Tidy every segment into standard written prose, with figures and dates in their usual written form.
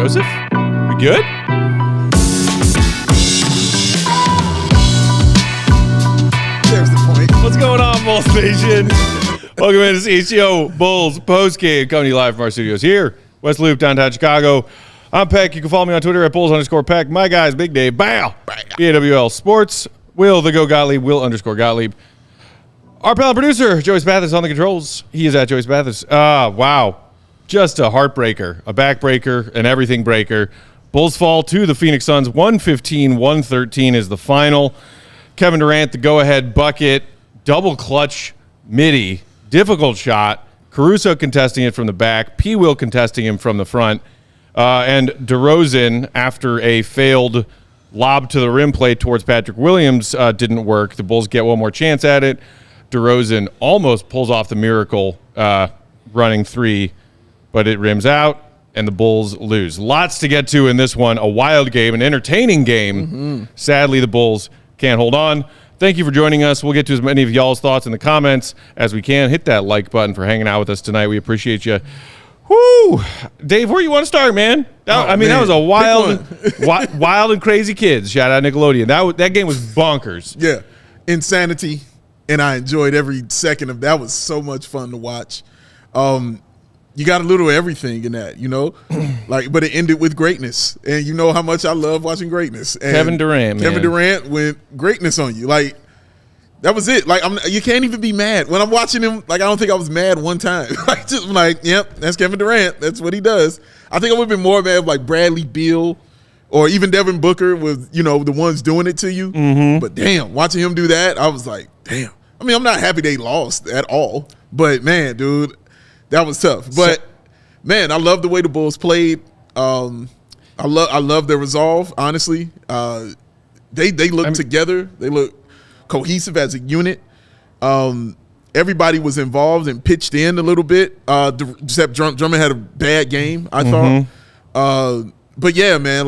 Joseph, we good? There's the point. What's going on, Bulls Nation? Welcome into CHGO Bulls Postgame, coming to you live from our studios here, West Loop, downtown Chicago. I'm Peck. You can follow me on Twitter at Bulls_Peck. My guys, Big Dave, Bow, BAWL Sports, Will, the Go Gottlieb, Will_Gottlieb. Our pal producer, Joey Spathis, on the controls. He is at Joey Spathis. Wow. Just a heartbreaker, a backbreaker, an everything breaker. Bulls fall to the Phoenix Suns. 115-113 is the final. Kevin Durant, the go-ahead bucket, double clutch midi, difficult shot. Caruso contesting it from the back. P. Will contesting him from the front. And DeRozan, after a failed lob to the rim play towards Patrick Williams, didn't work. The Bulls get one more chance at it. DeRozan almost pulls off the miracle running three, but it rims out, and the Bulls lose. Lots to get to in this one. A wild game, an entertaining game. Mm-hmm. Sadly, the Bulls can't hold on. Thank you for joining us. We'll get to as many of y'all's thoughts in the comments as we can. Hit that like button for hanging out with us tonight. We appreciate you. Whoo! Dave, where you want to start, man? That was a wild and crazy kids. Shout out Nickelodeon. That game was bonkers. Yeah, insanity, and I enjoyed every second of that. Was so much fun to watch. You got a little of everything in that, but it ended with greatness, and you know how much I love watching greatness. And Kevin Durant, man. Kevin Durant went greatness on you, like. That was it. Like you can't even be mad when I'm watching him. Like I don't think I was mad one time. Yep, that's Kevin Durant. That's what he does. I think I would have been more mad if like Bradley Beal or even Devin Booker was, the ones doing it to you. Mm-hmm. But damn, watching him do that, I was like, damn. I mean, I'm not happy they lost at all. But man, dude, that was tough. But man, I love the way the Bulls played. I love their resolve. Honestly, they look together. They look cohesive as a unit. Everybody was involved and pitched in a little bit. Except Drummond had a bad game, I thought. But yeah, man,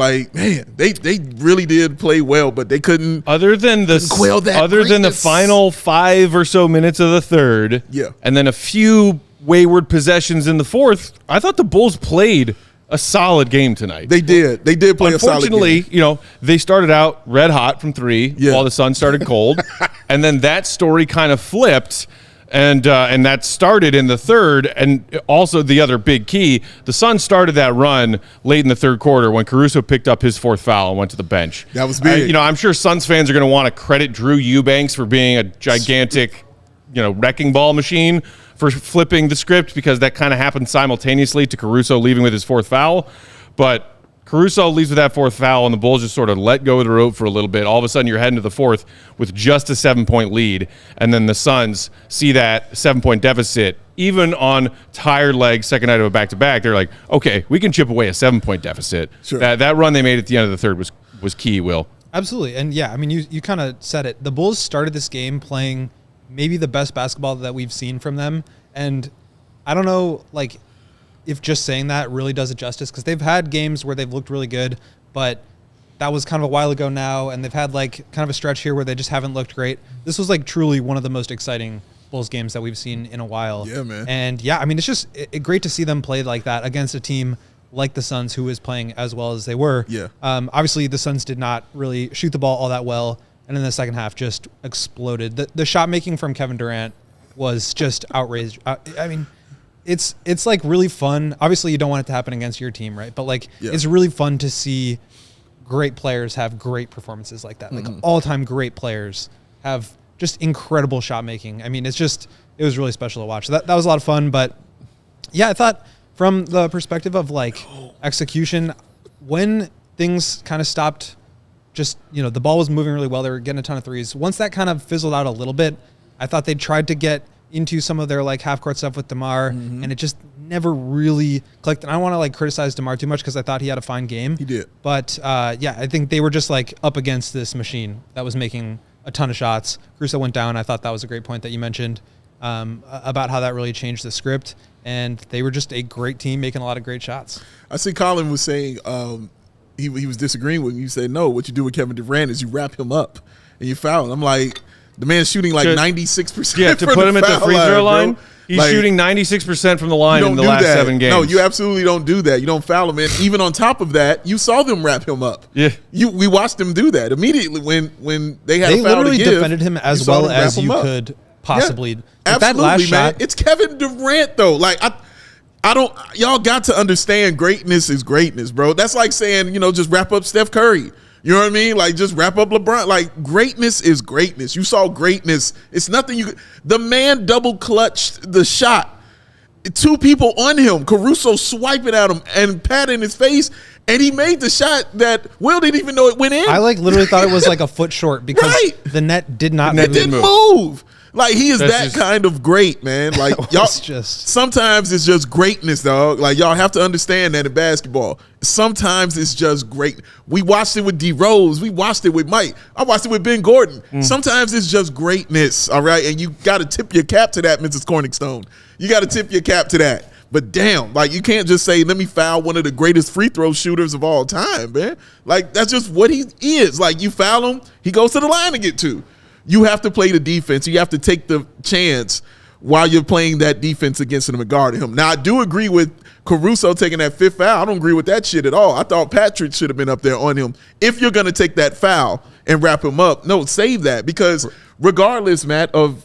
they really did play well, but they couldn't. Other than the final 5 or so minutes of the third, and then a few wayward possessions in the fourth, I thought the Bulls played a solid game tonight. They did play a solid game. Unfortunately, they started out red hot from three while the sun started cold. And then that story kind of flipped, and that started in the third. And also the other big key, the Suns started that run late in the third quarter when Caruso picked up his fourth foul and went to the bench. That was big. I'm sure Suns fans are going to want to credit Drew Eubanks for being a gigantic, wrecking ball machine for flipping the script, because that kind of happened simultaneously to Caruso leaving with his fourth foul. But Caruso leaves with that fourth foul, and the Bulls just sort of let go of the rope for a little bit. All of a sudden, you're heading to the fourth with just a 7-point lead, and then the Suns see that 7-point deficit. Even on tired legs, second night of a back-to-back, they're like, okay, we can chip away a 7-point deficit. Sure. That run they made at the end of the third was key, Will. Absolutely. And, yeah, I mean, you kind of said it. The Bulls started this game playing maybe the best basketball that we've seen from them. And I don't know, if just saying that really does it justice, because they've had games where they've looked really good, but that was kind of a while ago now, and they've had kind of a stretch here where they just haven't looked great. This was truly one of the most exciting Bulls games that we've seen in a while. Yeah, man. And yeah, I mean, it's just great to see them play like that against a team like the Suns, who is playing as well as they were. Yeah. Obviously, the Suns did not really shoot the ball all that well, and in the second half just exploded. The shot making from Kevin Durant was just outrageous. I mean, it's really fun. Obviously, you don't want it to happen against your team, right? But it's really fun to see great players have great performances like that. All-time great players have just incredible shot making. I mean, it was really special to watch. So that was a lot of fun. But yeah, I thought from the perspective of execution, when things kind of stopped, just the ball was moving really well. They were getting a ton of threes. Once that kind of fizzled out a little bit, I thought they tried to get into some of their half-court stuff with DeMar, and it just never really clicked. And I don't want to criticize DeMar too much because I thought he had a fine game. He did. But I think they were just up against this machine that was making a ton of shots. Caruso went down. I thought that was a great point that you mentioned about how that really changed the script. And they were just a great team making a lot of great shots. I see Colin was saying he was disagreeing with me. You said, no, what you do with Kevin Durant is you wrap him up and you foul him. I'm like, The man's shooting like 96%. Yeah, to put him at the free throw line. He's Like, shooting 96% from the line in the do last that. 7 games. No, you absolutely don't do that. You don't foul him. And even on top of that, you saw them wrap him up. Yeah. We watched them do that immediately when they had They a foul literally to give. defended him as saw well them wrap as him you up. could possibly. Yeah, Like, that absolutely, last man. shot, It's Kevin Durant though. Like I don't. Y'all got to understand greatness is greatness, bro. That's like saying just wrap up Steph Curry. You know what I mean? Like just wrap up LeBron. Like greatness is greatness. You saw greatness. It's nothing you. The man double clutched the shot. 2 people on him. Caruso swiping at him and patting his face, and he made the shot that Will didn't even know it went in. I literally thought it was like a foot short because Right. the net did not net move. didn't move. Like he is That's that just- kind of great, man. Like y'all just- sometimes it's just greatness, dog. Like y'all have to understand that in basketball. Sometimes it's just great. We watched it with DeRozan. We watched it with Mike. I watched it with Ben Gordon. Sometimes it's just greatness, all right? And you got to tip your cap to that, Mrs. Corningstone. You got to tip your cap to that. But damn, like you can't just say, let me foul one of the greatest free throw shooters of all time, man. Like that's just what he is. Like you foul him, he goes to the line to get 2. You have to play the defense. You have to take the chance while you're playing that defense against him and guarding him. Now, I do agree with Caruso taking that 5th foul. I don't agree with that shit at all. I thought Patrick should have been up there on him. If you're going to take that foul and wrap him up, no, save that. Because regardless, Matt, of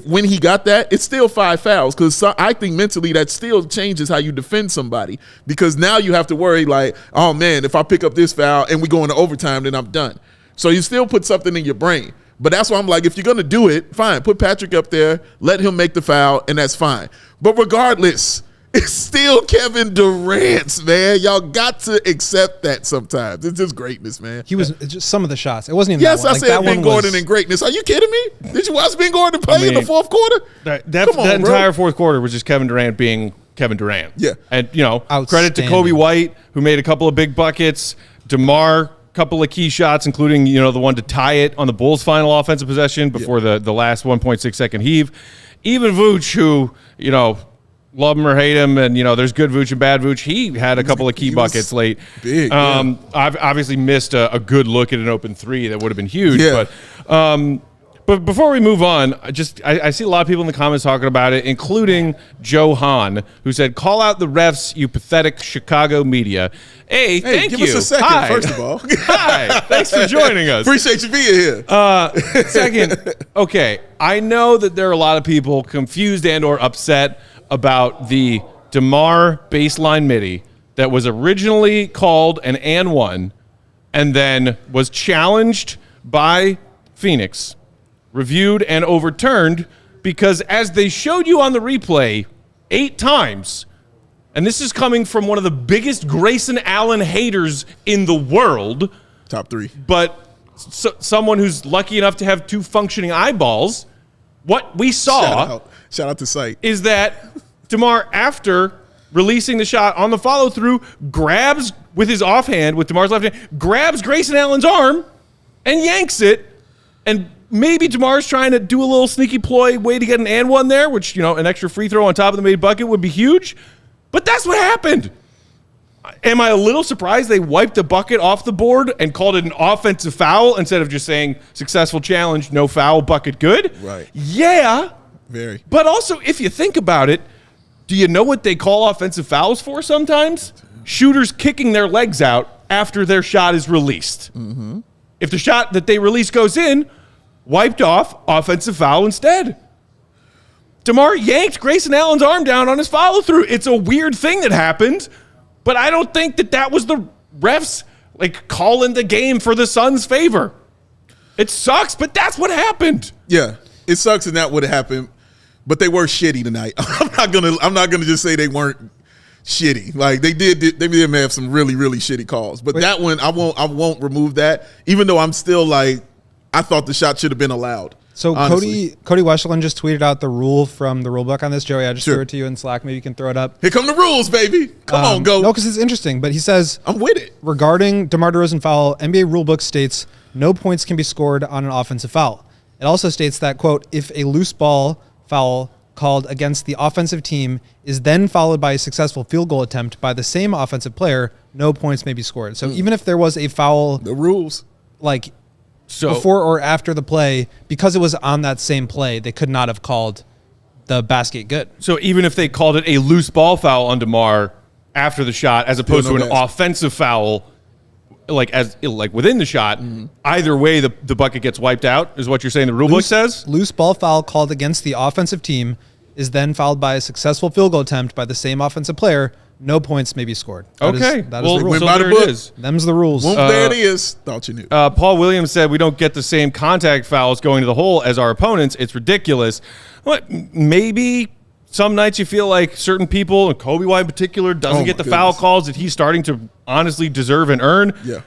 when he got that, it's still 5 fouls. Because I think mentally that still changes how you defend somebody. Because now you have to worry like, oh, man, if I pick up this foul and we go into overtime, then I'm done. So you still put something in your brain. But that's why I'm like, if you're going to do it, fine. Put Patrick up there. Let him make the foul, and that's fine. But regardless, it's still Kevin Durant's, man. Y'all got to accept that sometimes. It's just greatness, man. He was it's just some of the shots. It wasn't even Yes, that one. I said Ben Gordon and greatness. Are you kidding me? Did you watch Ben Gordon play in the 4th quarter? That Come on, bro. entire 4th quarter was just Kevin Durant being Kevin Durant. Yeah. And, credit to Outstanding. Coby White, who made a couple of big buckets. DeMar, couple of key shots, including, the one to tie it on the Bulls' final offensive possession before the last 1.6 second heave. Even Vooch, who, love him or hate him, and, there's good Vooch and bad Vooch, he had a couple of key buckets late. Big, yeah. I've obviously missed a good look at an open 3 that would have been huge. Yeah. But before we move on, I see a lot of people in the comments talking about it, including Joe Hahn, who said, call out the refs, you pathetic Chicago media. Hey, thank give you. us a second, Hi. first of all. Hi. Thanks for joining us. Appreciate you being here. Second, okay, I know that there are a lot of people confused and or upset about the DeMar baseline midi that was originally called an and 1 and then was challenged by Phoenix, reviewed and overturned because as they showed you on the replay 8 times, and this is coming from one of the biggest Grayson Allen haters in the world, Top 3. but someone who's lucky enough to have 2 functioning eyeballs, what we saw Shout out to Sight. is that DeMar, after releasing the shot on the follow-through, grabs with his offhand, with DeMar's left hand, grabs Grayson Allen's arm and yanks it, and maybe DeMar's trying to do a little sneaky ploy way to get an and 1 there, which, an extra free throw on top of the made bucket would be huge. But that's what happened. Am I a little surprised they wiped the bucket off the board and called it an offensive foul instead of just saying successful challenge, no foul, bucket good? Right. Yeah. Very. But also, if you think about it, do you know what they call offensive fouls for sometimes? Shooters kicking their legs out after their shot is released. Mm-hmm. If the shot that they release goes in, wiped off, offensive foul instead. DeMar yanked Grayson Allen's arm down on his follow-through. It's a weird thing that happened, but I don't think that was the refs calling the game for the Suns' favor. It sucks, but that's what happened. Yeah, it sucks and that would have happened, but they were shitty tonight. I'm not gonna just say they weren't shitty. Like they did have some really, really shitty calls. But that one, I won't remove that, even though I'm still like, I thought the shot should have been allowed. So honestly. Cody Westerlund just tweeted out the rule from the rule book on this. Joey, I just Sure. threw it to you in Slack. Maybe you can throw it up. Here come the rules, baby. Come on, go. No, because it's interesting. But he says, I'm with it. regarding DeMar DeRozan foul, NBA rulebook states no points can be scored on an offensive foul. It also states that, quote, if a loose ball foul called against the offensive team is then followed by a successful field goal attempt by the same offensive player, no points may be scored. So even if there was a foul, The rules. like before or after the play, because it was on that same play, they could not have called the basket good. So even if they called it a loose ball foul on DeMar after the shot, as opposed to an offensive foul, like within the shot, either way the bucket gets wiped out, is what you're saying the rule book says? Loose ball foul called against the offensive team is then followed by a successful field goal attempt by the same offensive player. No points may be scored. That is the rule. So there it is. Them's the rules. There it is. Thought you knew. Paul Williams said we don't get the same contact fouls going to the hole as our opponents. It's ridiculous. What? Maybe some nights you feel like certain people, and Coby White in particular, doesn't get the foul calls that he's starting to honestly deserve and earn. Yeah.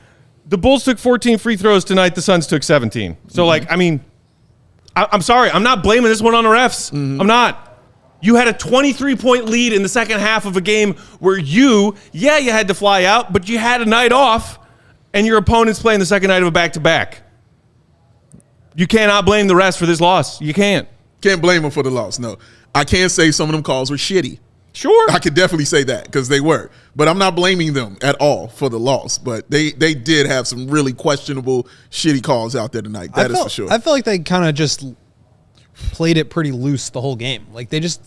The Bulls took 14 free throws tonight. The Suns took 17. So, I'm sorry. I'm not blaming this one on the refs. I'm not. You had a 23-point lead in the second half of a game where you had to fly out, but you had a night off, and your opponent's playing the second night of a back-to-back. You cannot blame the refs for this loss. You can't. Can't blame them for the loss, no. I can say some of them calls were shitty. Sure. I could definitely say that because they were. But I'm not blaming them at all for the loss. But they did have some really questionable, shitty calls out there tonight. That is for sure. I feel like they kind of just played it pretty loose the whole game. Like they just,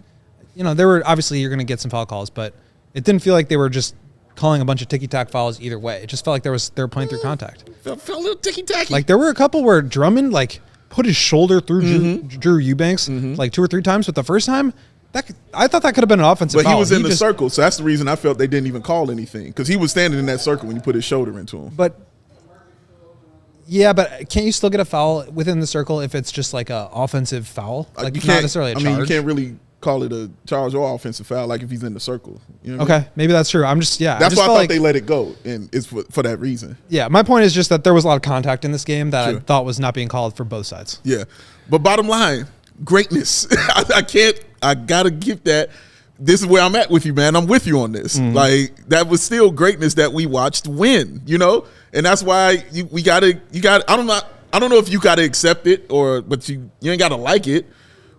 there were obviously you're going to get some foul calls, but it didn't feel like they were just calling a bunch of ticky-tack fouls either way. It just felt like they were playing through contact. Felt a little ticky-tacky. Like there were a couple where Drummond put his shoulder through Drew Eubanks like 2 or 3 times, but the first time, I thought that could have been an offensive foul. But he was in the circle, so that's the reason I felt they didn't even call anything because he was standing in that circle when you put his shoulder into him. But can't you still get a foul within the circle if it's just like a offensive foul? Like you not necessarily a charge. you can't really call it a charge or offensive foul like if he's in the circle. You know okay, maybe that's true. I'm just That's why I thought they let it go, and it's for that reason. Yeah, my point is just that there was a lot of contact in this game that I thought was not being called for both sides. Yeah, but bottom line, greatness. I gotta give that. This is where I'm at with you, man. I'm with you on this. Like that was still greatness that we watched win, and that's why you gotta. I don't know if you gotta accept it but you ain't gotta like it.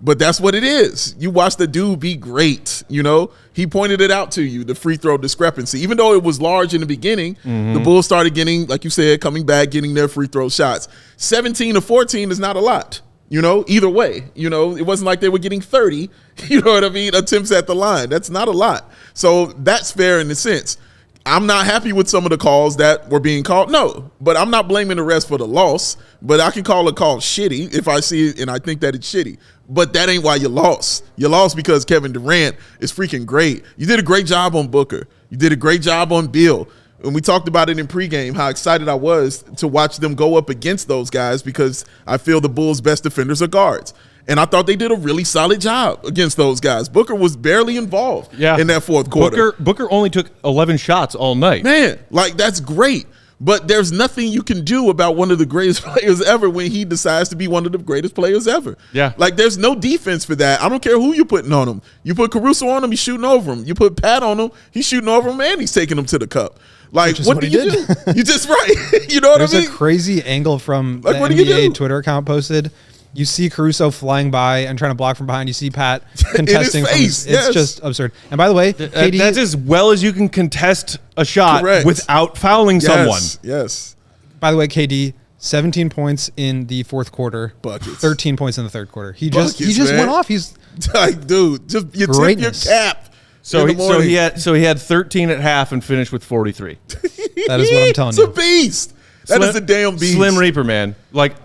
But that's what it is. You watch the dude be great, He pointed it out to you, the free throw discrepancy. Even though it was large in the beginning, the Bulls started getting, like you said, coming back, getting their free throw shots. 17 to 14 is not a lot, either way. It wasn't like they were getting 30, attempts at the line. That's not a lot. So that's fair in a sense. I'm not happy with some of the calls that were being called. No, but I'm not blaming the refs for the loss. But I can call a call shitty if I see it and I think that it's shitty. But that ain't why you lost. You lost because Kevin Durant is freaking great. You did a great job on Booker. You did a great job on Bill. And we talked about it in pregame, how excited I was to watch them go up against those guys because I feel the Bulls' best defenders are guards. And I thought they did a really solid job against those guys. Booker was barely involved in that fourth quarter. Booker only took 11 shots all night. Man, that's great. But there's nothing you can do about one of the greatest players ever when he decides to be one of the greatest players ever. Yeah. There's no defense for that. I don't care who you're putting on him. You put Caruso on him, he's shooting over him. You put Pat on him, he's shooting over him, and he's taking him to the cup. What do you do? You just you know what I mean? There's a crazy angle from the NBA Twitter account posted. You see Caruso flying by and trying to block from behind. You see Pat contesting. In his face, It's just absurd. And by the way, KD, that's as well as you can contest a shot without fouling someone. Yes. By the way, KD, 17 points in the fourth quarter. Buckets. 13 points in the third quarter. He just went off. He's dude, just you tip your cap. So he had 13 at half and finished with 43. That is what I'm telling you. It's a beast. That is a damn beast. Slim Reaper, man.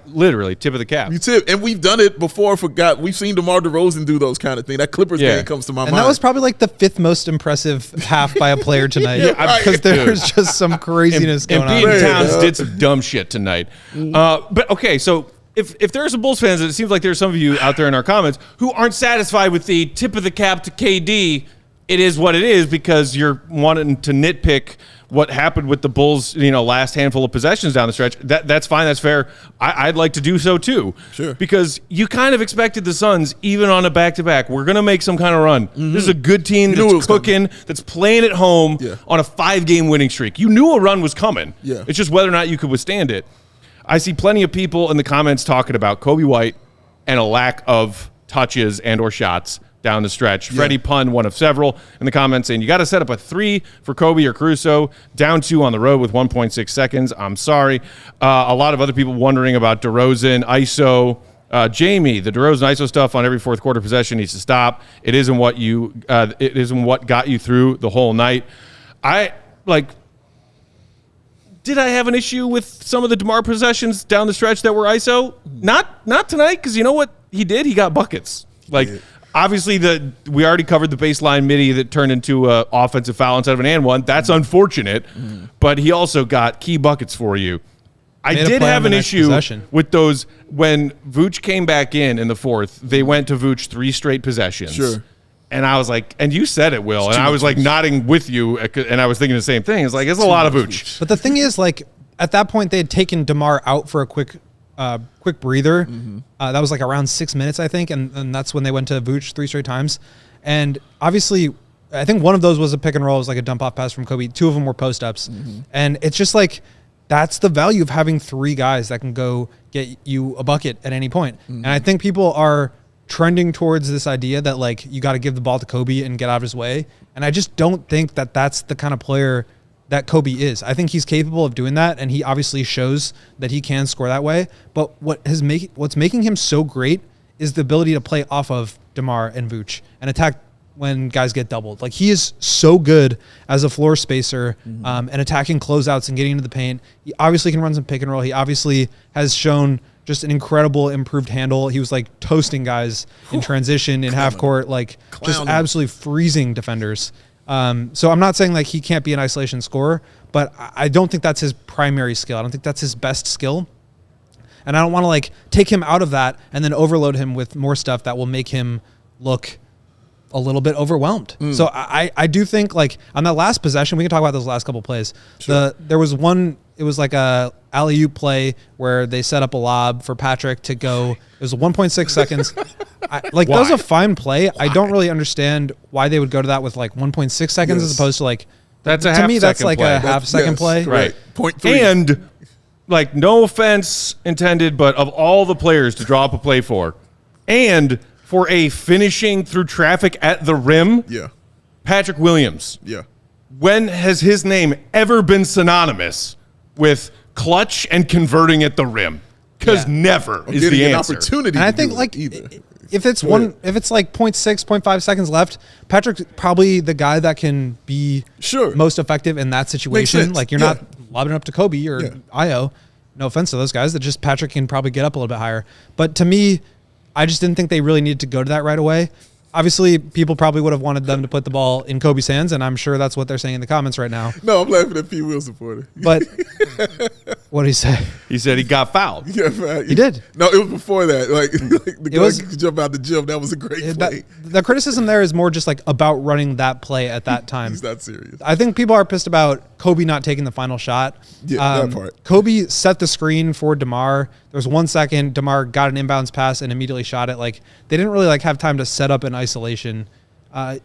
Literally, tip of the cap. You tip. And we've done it before. We've seen DeMar DeRozan do those kind of things. That Clippers game comes to my mind. And that was probably the 5th most impressive half by a player tonight. Because there's just some craziness going on. And Pete Towns did some dumb shit tonight. But, okay, so if there are some Bulls fans, and it seems like there's some of you out there in our comments who aren't satisfied with the tip of the cap to KD, it is what it is because you're wanting to nitpick what happened with the Bulls, last handful of possessions down the stretch. That's fine. That's fair. I'd like to do so too. Sure. Because you kind of expected the Suns, even on a back-to-back, we're going to make some kind of run. This is a good team that's cooking, that's playing at home on a 5-game winning streak. You knew a run was coming. Yeah. It's just whether or not you could withstand it. I see plenty of people in the comments talking about Coby White and a lack of touches and or shots. down the stretch. Freddie Pun, one of several, in the comments saying, you got to set up a 3 for Coby or Caruso, down 2 on the road with 1.6 seconds. I'm sorry. A lot of other people wondering about DeRozan, ISO. Jamie, the DeRozan ISO stuff on every fourth quarter possession needs to stop. It isn't what got you through the whole night. Did I have an issue with some of the DeMar possessions down the stretch that were ISO? Not tonight, because you know what he did? He got buckets. Obviously, we already covered the baseline midi that turned into an offensive foul instead of an and one. That's unfortunate, but he also got key buckets for you. I did have an issue with those when Vooch came back in the fourth. They went to Vooch 3 straight possessions. Sure. And I was like, and you said it, Will, and I was like nodding with you, and I was thinking the same thing. It's like, it's a lot of Vooch. But the thing is, like, at that point, they had taken DeMar out for a quick breather. That was like around 6 minutes, I think, and that's when they went to Vooch 3 straight times. And obviously, I think one of those was a pick and roll. It was like a dump off pass from Coby. 2 of them were post ups, and it's just like that's the value of having 3 guys that can go get you a bucket at any point. And I think people are trending towards this idea that like you got to give the ball to Coby and get out of his way. And I just don't think that that's the kind of player that Coby is. I think he's capable of doing that, and he obviously shows that he can score that way. But what's making him so great is the ability to play off of DeMar and Vooch and attack when guys get doubled. Like, he is so good as a floor spacer and attacking closeouts and getting into the paint. He obviously can run some pick and roll. He obviously has shown just an incredible improved handle. He was like toasting guys in transition in half court, like just absolutely freezing defenders. So I'm not saying like he can't be an isolation scorer, but I don't think that's his primary skill. I don't think that's his best skill. And I don't want to like take him out of that and then overload him with more stuff that will make him look a little bit overwhelmed. So I do think like on that last possession, we can talk about those last couple plays. Sure. There was one, it was like a alley-oop play where they set up a lob for Patrick to go. It was 1.6 seconds. That was a fine play. I don't really understand why they would go to that with like 1.6 seconds as opposed to like, that's a half second that's like play. a half second play. Right. 0.3. And like, no offense intended, but of all the players to draw up a play for, and for a finishing through traffic at the rim, Patrick Williams. Yeah. When has his name ever been synonymous with clutch and converting at the rim? Because never is the answer. An opportunity. And I think like if it's like 0.6, 0.5 seconds left, Patrick's probably the guy that can be most effective in that situation. Like, you're not lobbing up to Coby or Io. No offense to those guys. That just Patrick can probably get up a little bit higher. But to me, I just didn't think they really needed to go to that right away. Obviously, people probably would have wanted them to put the ball in Coby's hands, and I'm sure that's what they're saying in the comments right now. No, I'm laughing at P. Will supporter. But what did he say? He said he got fouled. He did. No, it was before that. Like the guy could jump out the gym. That was a great play. The criticism there is more just like about running that play at that time. He's not serious. I think people are pissed about Coby not taking the final shot. Yeah, that part. Coby set the screen for DeMar. There was 1 second. DeMar got an inbounds pass and immediately shot it. Like, they didn't really like have time to set up an isolation.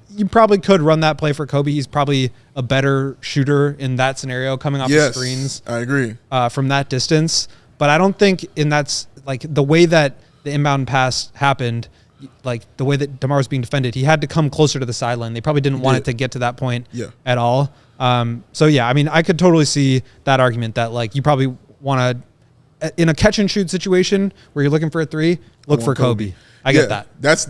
You probably could run that play for Coby. He's probably a better shooter in that scenario, coming off the screens. I agree. From that distance. But I don't think that's like the way that the inbound pass happened, like the way that DeMar was being defended, he had to come closer to the sideline. They probably didn't want it to get to that point at all. So yeah, I mean, I could totally see that argument that like you probably want to, in a catch and shoot situation where you're looking for a 3, look for Coby. I get that. That's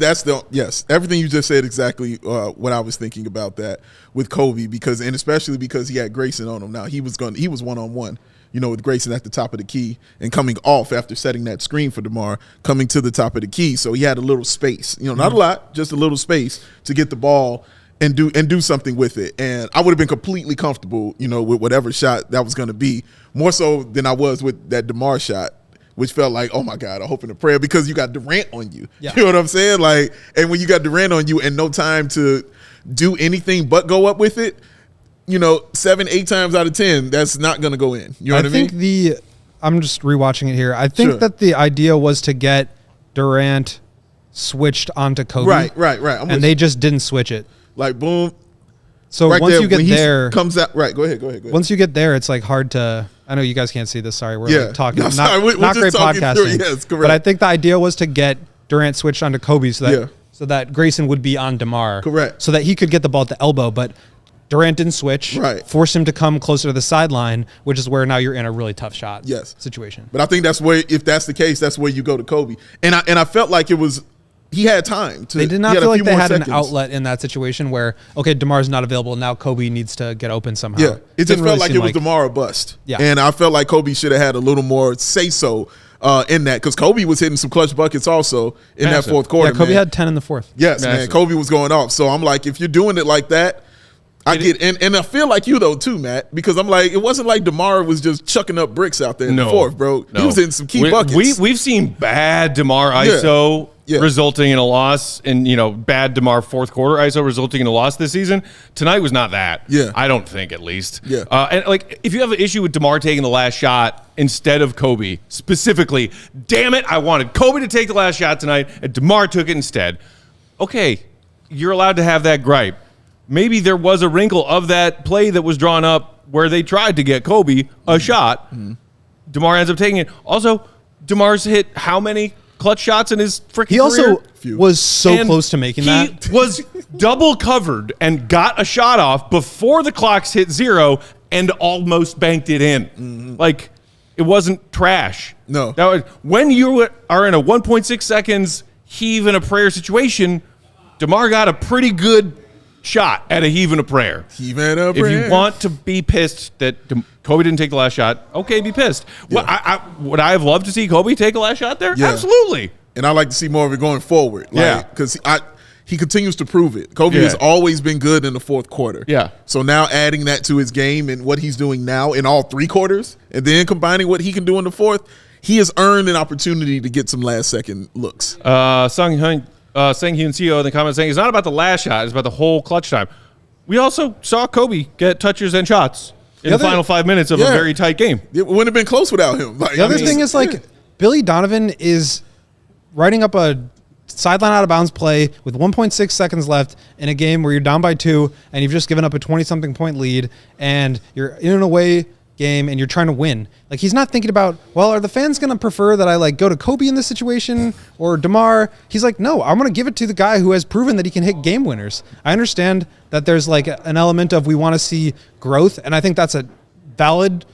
everything you just said exactly what I was thinking about that with Coby, especially because he had Grayson on him. Now he was one-on-one, with Grayson at the top of the key and coming off after setting that screen for DeMar, coming to the top of the key. So he had a little space, not a lot, just a little space to get the ball and do something with it. And I would have been completely comfortable, with whatever shot that was going to be, more so than I was with that DeMar shot, which felt like, oh my God, I hope in a prayer, because you got Durant on you. Yeah. You know what I'm saying? Like, and when you got Durant on you and no time to do anything but go up with it, 7-8 times out of 10, that's not going to go in. You know what I mean? I'm just rewatching it here. I think that the idea was to get Durant switched onto Coby. Right. And they just didn't switch it. Like, boom. So once you get there, comes out. Right. Go ahead. Once you get there, it's like hard to. I know you guys can't see this. Sorry, we're like talking. No, not great podcasting. Yes, correct. But I think the idea was to get Durant switched onto Coby so so that Grayson would be on DeMar. Correct. So that he could get the ball at the elbow, but Durant didn't switch. Right. Forced him to come closer to the sideline, which is where now you're in a really tough shot situation. But I think that's where, if that's the case, that's where you go to Coby. And I felt like he had time to. They did not feel like they had an outlet in that situation where, okay, DeMar's not available. Now Coby needs to get open somehow. Yeah. It just Didn't felt really like seem it was DeMar or bust. Yeah. And I felt like Coby should have had a little more say-so in that, because Coby was hitting some clutch buckets also in that fourth quarter. Yeah, Coby had 10 in the fourth. Yes, Massive. man. Kobe was going off. So I'm like, if you're doing it like that, and I feel like you though too, Matt, because I'm like, it wasn't like DeMar was just chucking up bricks out there in the fourth, bro. No. He was hitting some key buckets. We've seen bad DeMar ISO resulting in a loss, and bad DeMar fourth quarter ISO resulting in a loss this season. Tonight was not that. Yeah. I don't think, at least. Yeah. And like, if you have an issue with DeMar taking the last shot instead of Coby, specifically, damn it, I wanted Coby to take the last shot tonight, and DeMar took it instead. Okay, you're allowed to have that gripe. Maybe there was a wrinkle of that play that was drawn up where they tried to get Coby a shot. Mm-hmm. DeMar ends up taking it. Also, DeMar's hit how many clutch shots in his freaking career? He also was so close to making that. He was double covered and got a shot off before the clocks hit 0 and almost banked it in. Mm-hmm. Like, it wasn't trash. No. That was, when you are in a 1.6 seconds heave and a prayer situation, DeMar got a pretty good shot at a heave and a prayer. Heave and a prayer. If you want to be pissed that Coby didn't take the last shot, okay, be pissed. Yeah. Well, would I have loved to see Coby take a last shot there? Yeah. Absolutely. And I like to see more of it going forward. Because he continues to prove it. Coby has always been good in the fourth quarter. Yeah. So now adding that to his game and what he's doing now in all three quarters, and then combining what he can do in the fourth, he has earned an opportunity to get some last-second looks. Sang Hyun Seo in the comments saying it's not about the last shot, it's about the whole clutch time. We also saw Coby get touches and shots in the final 5 minutes of a very tight game. It wouldn't have been close without him. The other thing is, Billy Donovan is writing up a sideline out of bounds play with 1.6 seconds left in a game where you're down by 2 and you've just given up a 20-something point lead and you're in an away game and you're trying to win. Like, he's not thinking about, well, are the fans going to prefer that I go to Coby in this situation or DeMar? He's like, no, I'm going to give it to the guy who has proven that he can hit game winners. I understand that there's an element of we want to see growth, and I think that's a valid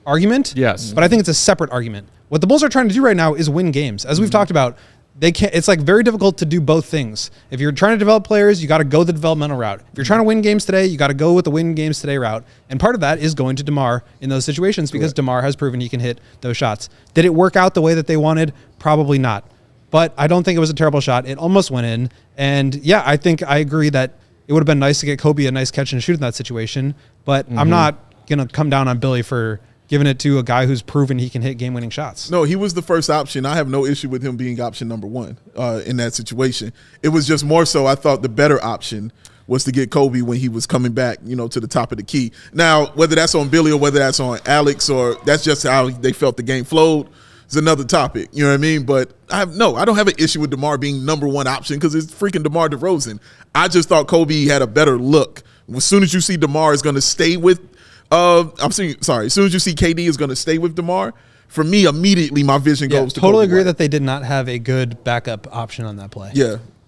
argument. Yes. But I think it's a separate argument. What the Bulls are trying to do right now is win games. As we've talked about, they can't. It's very difficult to do both things. If you're trying to develop players, you got to go the developmental route. If you're trying to win games today, you got to go with the win games today route. And part of that is going to DeMar in those situations because DeMar has proven he can hit those shots. Did it work out the way that they wanted? Probably not. But I don't think it was a terrible shot. It almost went in. And yeah, I think I agree that it would have been nice to get Coby a nice catch and shoot in that situation. But I'm not going to come down on Billy for giving it to a guy who's proven he can hit game-winning shots. No, he was the first option. I have no issue with him being option number 1 in that situation. It was just more so I thought the better option was to get Coby when he was coming back, to the top of the key. Now, whether that's on Billy or whether that's on Alex or that's just how they felt the game flowed is another topic. You know what I mean? But I don't have an issue with DeMar being number 1 option because it's freaking DeMar DeRozan. I just thought Coby had a better look. As soon as you see DeMar is going to stay with as soon as you see KD is going to stay with DeMar, for me, immediately my vision goes to totally Coby agree White. that they did not have a good backup option on that play.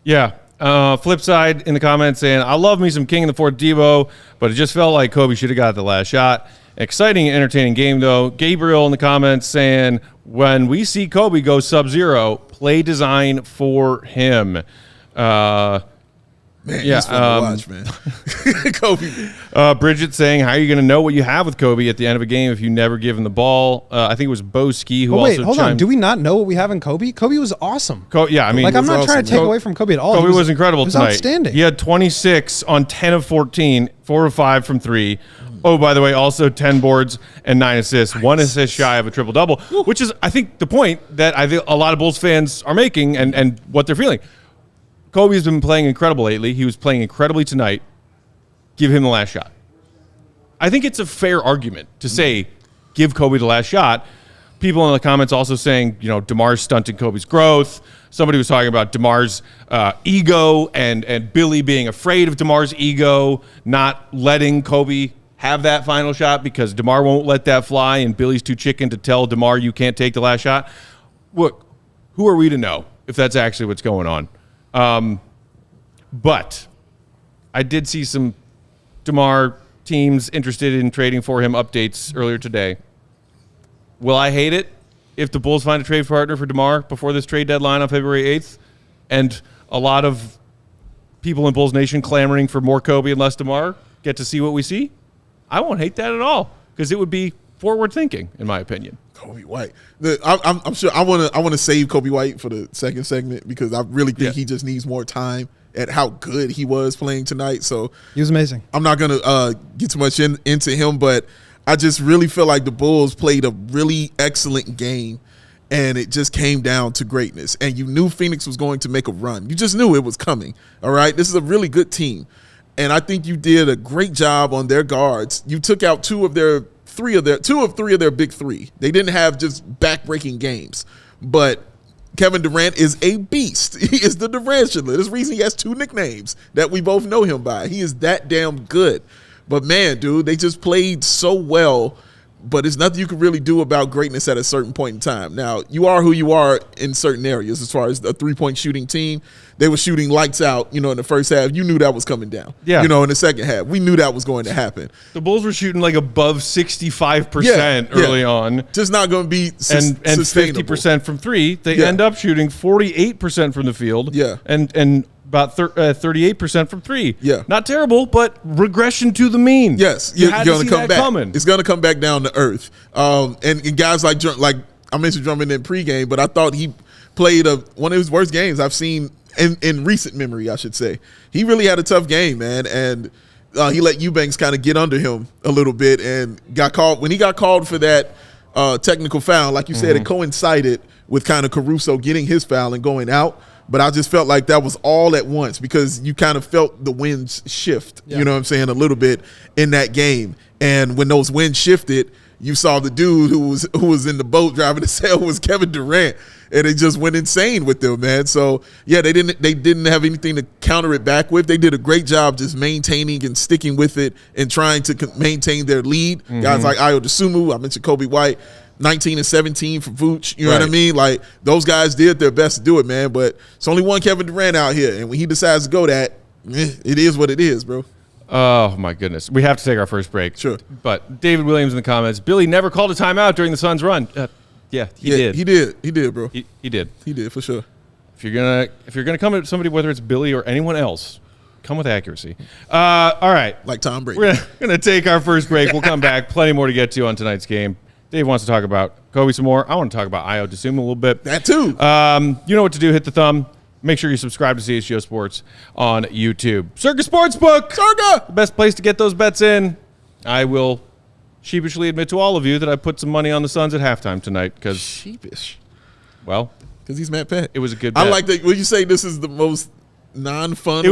Yeah. Flip side in the comments saying, I love me some King in the Fourth Debo, but it just felt like Coby should have got the last shot. Exciting and entertaining game, though. Gabriel in the comments saying, when we see Coby go sub-zero, play design for him. Man, he's fun to watch, man. Coby. Bridget saying, how are you going to know what you have with Coby at the end of a game if you never give him the ball? I think it was Boski who also hold on. Do we not know what we have in Coby? Coby was awesome. I'm not trying to take away from Coby at all. Coby was incredible tonight. He was outstanding. He had 26 on 10 of 14, 4 of 5 from 3. Oh, by the way, also 10 boards and 9 assists, 1 assist shy of a triple-double, which is, I think, the point that I think a lot of Bulls fans are making and what they're feeling. Coby's been playing incredible lately. He was playing incredibly tonight. Give him the last shot. I think it's a fair argument to say, give Coby the last shot. People in the comments also saying, DeMar's stunting Coby's growth. Somebody was talking about DeMar's ego and Billy being afraid of DeMar's ego, not letting Coby have that final shot because DeMar won't let that fly and Billy's too chicken to tell DeMar you can't take the last shot. Look, who are we to know if that's actually what's going on? But I did see some DeMar teams interested in trading for him updates earlier today. Will I hate it if the Bulls find a trade partner for DeMar before this trade deadline on February 8th? And a lot of people in Bulls Nation clamoring for more Coby and less DeMar get to see what we see? I won't hate that at all because it would be forward thinking, in my opinion. Coby White. I'm sure I want to save Coby White for the second segment because I really think he just needs more time at how good he was playing tonight. So he was amazing. I'm not going to get too much into him, but I just really feel like the Bulls played a really excellent game, and it just came down to greatness. And you knew Phoenix was going to make a run. You just knew it was coming, all right? This is a really good team, and I think you did a great job on their guards. You took out two of three of their big three. They didn't have just back-breaking games, but Kevin Durant is a beast. He is the Durantula. There's a reason he has two nicknames that we both know him by. He is that damn good. But, man, dude, they just played so well, but there's nothing you can really do about greatness at a certain point in time. Now, you are who you are in certain areas as far as a three-point shooting team. They were shooting lights out, in the first half. You knew that was coming down. Yeah. In the second half. We knew that was going to happen. The Bulls were shooting like above 65% early on. Just not going to be and 50% from three. They end up shooting 48% from the field. Yeah. And about 38% from three. Yeah. Not terrible, but regression to the mean. Yes. You're going to come back. Coming. It's going to come back down to earth. And guys like I mentioned Drummond in pregame, but I thought he played one of his worst games I've seen in recent memory, I should say. He really had a tough game, man. And he let Eubanks kind of get under him a little bit and got called. When he got called for that technical foul, like you said, it coincided with kind of Caruso getting his foul and going out. But I just felt like that was all at once because you kind of felt the winds shift, you know what I'm saying, a little bit in that game. And when those winds shifted, you saw the dude who was in the boat driving the sail was Kevin Durant, and it just went insane with them, man. So, yeah, they didn't have anything to counter it back with. They did a great job just maintaining and sticking with it and trying to maintain their lead. Guys like Ayo Dosunmu, I mentioned Coby White, 19 and 17 for Vooch, you know what I mean? Like, those guys did their best to do it, man. But it's only one Kevin Durant out here, and when he decides to go that, it is what it is, bro. Oh, my goodness. We have to take our first break. Sure. But David Williams in the comments, Billy never called a timeout during the Suns' run. He did. He did, bro. He did. He did, for sure. If you're gonna come at somebody, whether it's Billy or anyone else, come with accuracy. All right. Like Tom Brady. We're gonna take our first break. We'll come back. Plenty more to get to on tonight's game. Dave wants to talk about Coby some more. I want to talk about Ayo Dosunmu a little bit. That too. You know what to do. Hit the thumb. Make sure you subscribe to CHGO Sports on YouTube. Circa Sportsbook. Circa. The best place to get those bets in. I will sheepishly admit to all of you that I put some money on the Suns at halftime tonight because sheepish. Well, because he's Matt Pat. It was a good bet. I like that. When you say this is the most non-fun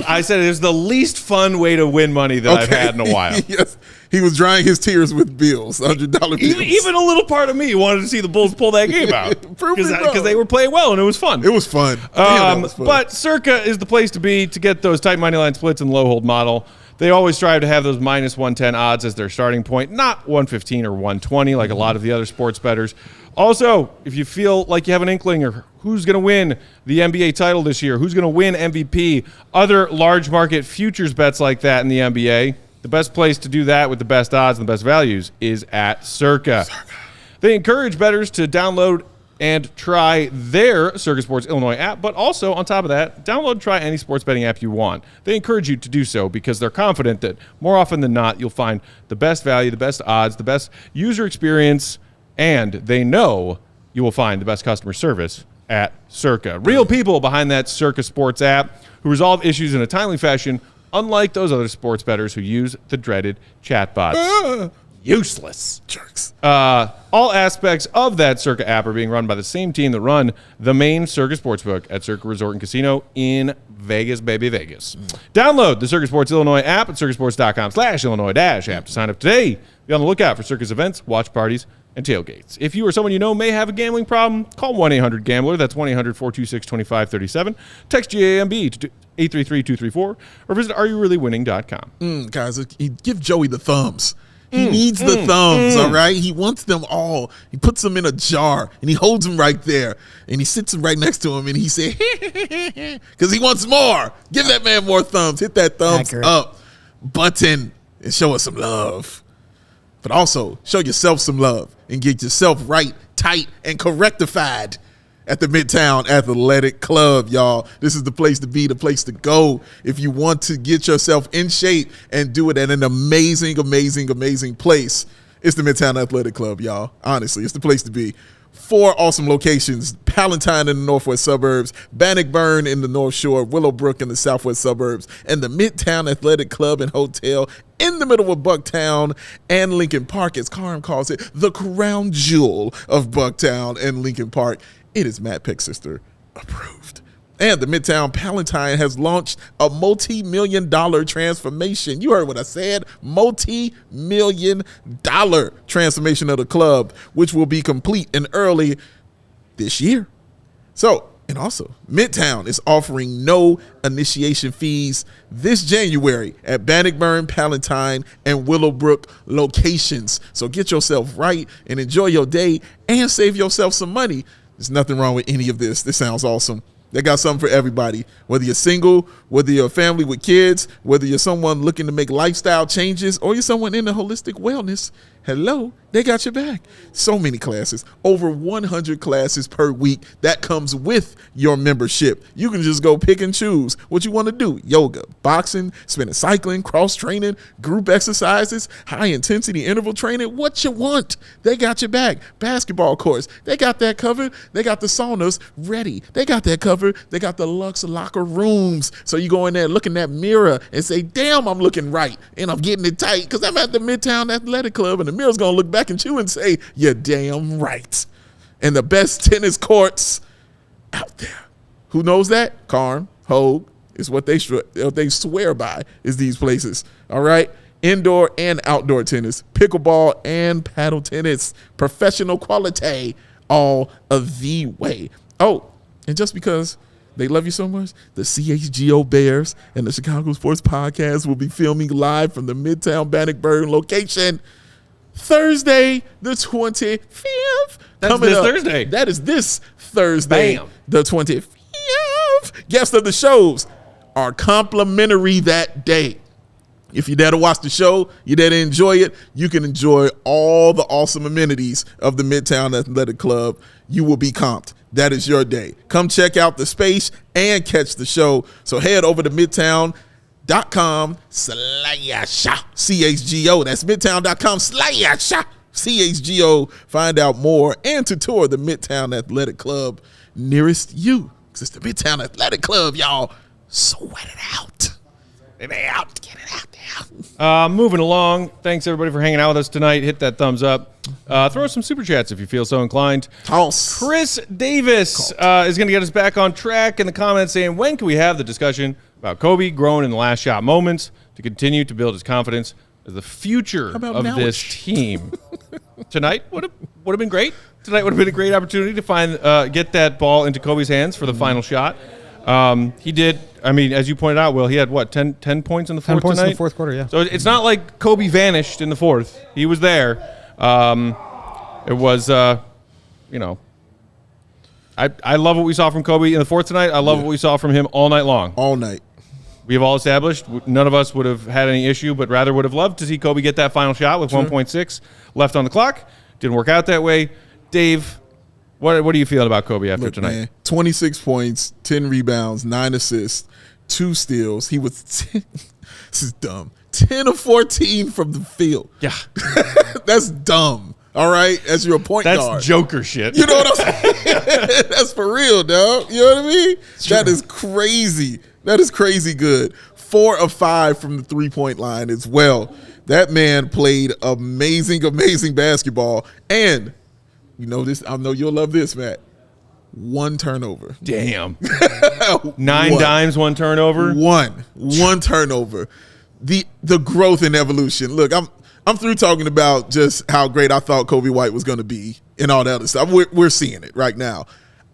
I said it was the least fun way to win money that I've had in a while. Yes. He was drying his tears with bills, $100 bills. Even a little part of me wanted to see the Bulls pull that game out because they were playing well and it was fun. It was fun. Damn, was fun. But Circa is the place to be to get those tight money line splits and low hold model. They always strive to have those minus 110 odds as their starting point, not 115 or 120 like a lot of the other sports bettors. Also, if you feel like you have an inkling or who's going to win the NBA title this year, who's going to win MVP, other large market futures bets like that in the NBA, the best place to do that with the best odds and the best values is at Circa. They encourage bettors to download and try their Circa Sports Illinois app, but also, on top of that, download and try any sports betting app you want. They encourage you to do so because they're confident that more often than not, you'll find the best value, the best odds, the best user experience, and they know you will find the best customer service at Circa. Real people behind that Circa Sports app who resolve issues in a timely fashion, unlike those other sports bettors who use the dreaded chatbots. Useless. Jerks. All aspects of that Circa app are being run by the same team that run the main Circa Sportsbook at Circa Resort and Casino in Vegas, baby, Vegas. Download the Circa Sports Illinois app at circasports.com/Illinois-app to sign up today. Be on the lookout for Circa's events, watch parties, and tailgates. If you or someone you know may have a gambling problem, call 1-800-GAMBLER. That's 1-800-426-2537. Text GAMB to 833-234 or visit areyoureallywinning.com. Guys, give Joey the thumbs. He needs the thumbs, all right? He wants them all. He puts them in a jar, and he holds them right there. And he sits them right next to him, and he says, because he wants more. Give that man more thumbs. Hit that thumbs up button and show us some love. But also, show yourself some love and get yourself right, tight, and correctified at the Midtown Athletic Club, y'all. This is the place to be, the place to go if you want to get yourself in shape and do it at an amazing place. It's the Midtown Athletic Club, y'all. Honestly, it's the place to be. 4 awesome locations: Palatine in the northwest suburbs, Bannockburn in the North Shore, Willowbrook in the southwest suburbs, and the Midtown Athletic Club and Hotel in the middle of Bucktown and Lincoln Park, as Karim calls it, the crown jewel of Bucktown and Lincoln Park. It is Matt Peck's sister approved. And the Midtown Palatine has launched a multi-million-dollar transformation. You heard what I said, multi-million-dollar transformation of the club, which will be complete in early this year. So, and also, Midtown is offering no initiation fees this January at Bannockburn, Palatine, and Willowbrook locations. So get yourself right and enjoy your day and save yourself some money. There's nothing wrong with any of this. This sounds awesome. They got something for everybody. Whether you're single, whether you're a family with kids, whether you're someone looking to make lifestyle changes, or you're someone into holistic wellness, hello, they got your back. So many classes, over 100 classes per week. That comes with your membership. You can just go pick and choose what you want to do. Yoga, boxing, spinning, cycling, cross training, group exercises, high intensity interval training, what you want. They got your back. Basketball courts, they got that covered. They got the saunas ready. They got that covered. They got the luxe locker rooms. So you go in there, look in that mirror and say, damn, I'm looking right. And I'm getting it tight because I'm at the Midtown Athletic Club, and the mirror's going to look back at you and say, you're damn right. And the best tennis courts out there. Who knows that? Karm, Hogue, is what they swear by, is these places. All right? Indoor and outdoor tennis, pickleball and paddle tennis, professional quality, all of the way. Oh, and just because they love you so much, the CHGO Bears and the Chicago Sports Podcast will be filming live from the Midtown Bannockburn location Thursday, the 25th. That's coming this up. Thursday. That is this Thursday, Bam. the 25th. Guests of the shows are complimentary that day. If you're there to watch the show, you're there to enjoy it, you can enjoy all the awesome amenities of the Midtown Athletic Club. You will be comped. That is your day. Come check out the space and catch the show. So head over to midtown.com/CHGO. That's midtown.com/CHGO. Find out more and to tour the Midtown Athletic Club nearest you. Because it's the Midtown Athletic Club, y'all. Sweat it out. Get it out. Moving along. Thanks, everybody, for hanging out with us tonight. Hit that thumbs up. Throw us some super chats if you feel so inclined. Toss. Chris Davis is going to get us back on track in the comments saying, when can we have the discussion about Coby growing in the last shot moments to continue to build his confidence as the future of this team? Tonight would have been great. Tonight would have been a great opportunity to get that ball into Coby's hands for the final shot. He did. I mean, as you pointed out, Will, he had, 10 points in the fourth 10 points tonight? in the fourth quarter, yeah. So it's not like Coby vanished in the fourth. He was there. It was, I love what we saw from Coby in the fourth tonight. I love what we saw from him all night long. All night. We have all established none of us would have had any issue, but rather would have loved to see Coby get that final shot with 1.6 left on the clock. Didn't work out that way. Dave, what do you feel about Coby after tonight? Man, 26 points, 10 rebounds, 9 assists, 2 steals. He was 10, this is dumb. 10 of 14 from the field. Yeah. That's dumb. All right? As your point guard. That's Joker shit. You know what I'm saying? That's for real, dog. You know what I mean? That is crazy. That is crazy good. 4 of 5 from the three-point line as well. That man played amazing basketball. And you know this. I know you'll love this, Matt. 1 turnover. Damn. 9 dimes, 1 turnover. One turnover. The growth and evolution. Look, I'm through talking about just how great I thought Coby White was going to be and all that other stuff. We're seeing it right now.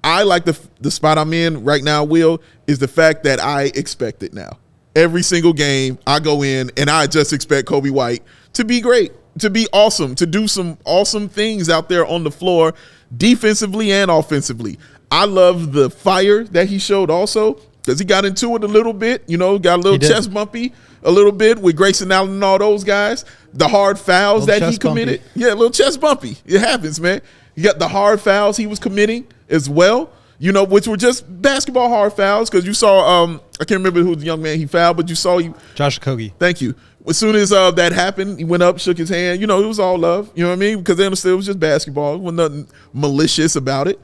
I like the spot I'm in right now, Will, is the fact that I expect it now. Every single game I go in and I just expect Coby White to be great. to be awesome, to do some awesome things out there on the floor, defensively and offensively. I love the fire that he showed also, because he got into it a little bit, got a little chest bumpy a little bit with Grayson Allen and all those guys. The hard fouls that he committed. Bumpy. Yeah, a little chest bumpy. It happens, man. You got the hard fouls he was committing as well, which were just basketball hard fouls, because you saw, I can't remember who the young man he fouled, but you saw Josh Okogie. Thank you. As soon as that happened, he went up, shook his hand. It was all love. You know what I mean? Because they understood it was just basketball. There was nothing malicious about it.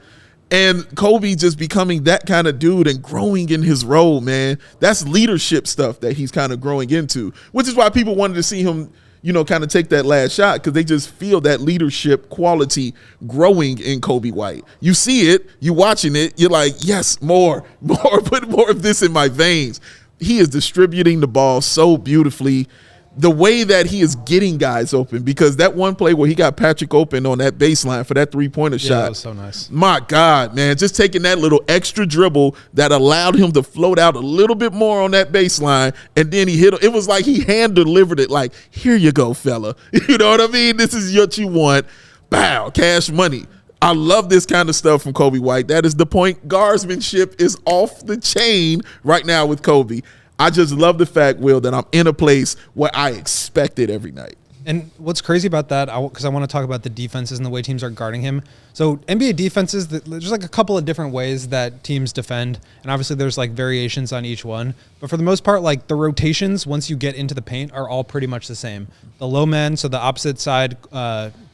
And Coby just becoming that kind of dude and growing in his role, man. That's leadership stuff that he's kind of growing into, which is why people wanted to see him, kind of take that last shot, because they just feel that leadership quality growing in Coby White. You see it, you watching it, you're like, yes, more, put more of this in my veins. He is distributing the ball so beautifully. The way that he is getting guys open, because that one play where he got Patrick open on that baseline for that three-pointer shot. That was so nice. My God, man, just taking that little extra dribble that allowed him to float out a little bit more on that baseline, and then he hit it. It was like he hand-delivered it like, here you go, fella. You know what I mean? This is what you want. Bow, cash money. I love this kind of stuff from Coby White. That is the point. Guardsmanship is off the chain right now with Coby. I just love the fact, Will, that I'm in a place where I expect it every night. And what's crazy about that, because I want to talk about the defenses and the way teams are guarding him. So NBA defenses, there's like a couple of different ways that teams defend, and obviously there's like variations on each one. But for the most part, like the rotations, once you get into the paint, are all pretty much the same. The low man, so the opposite side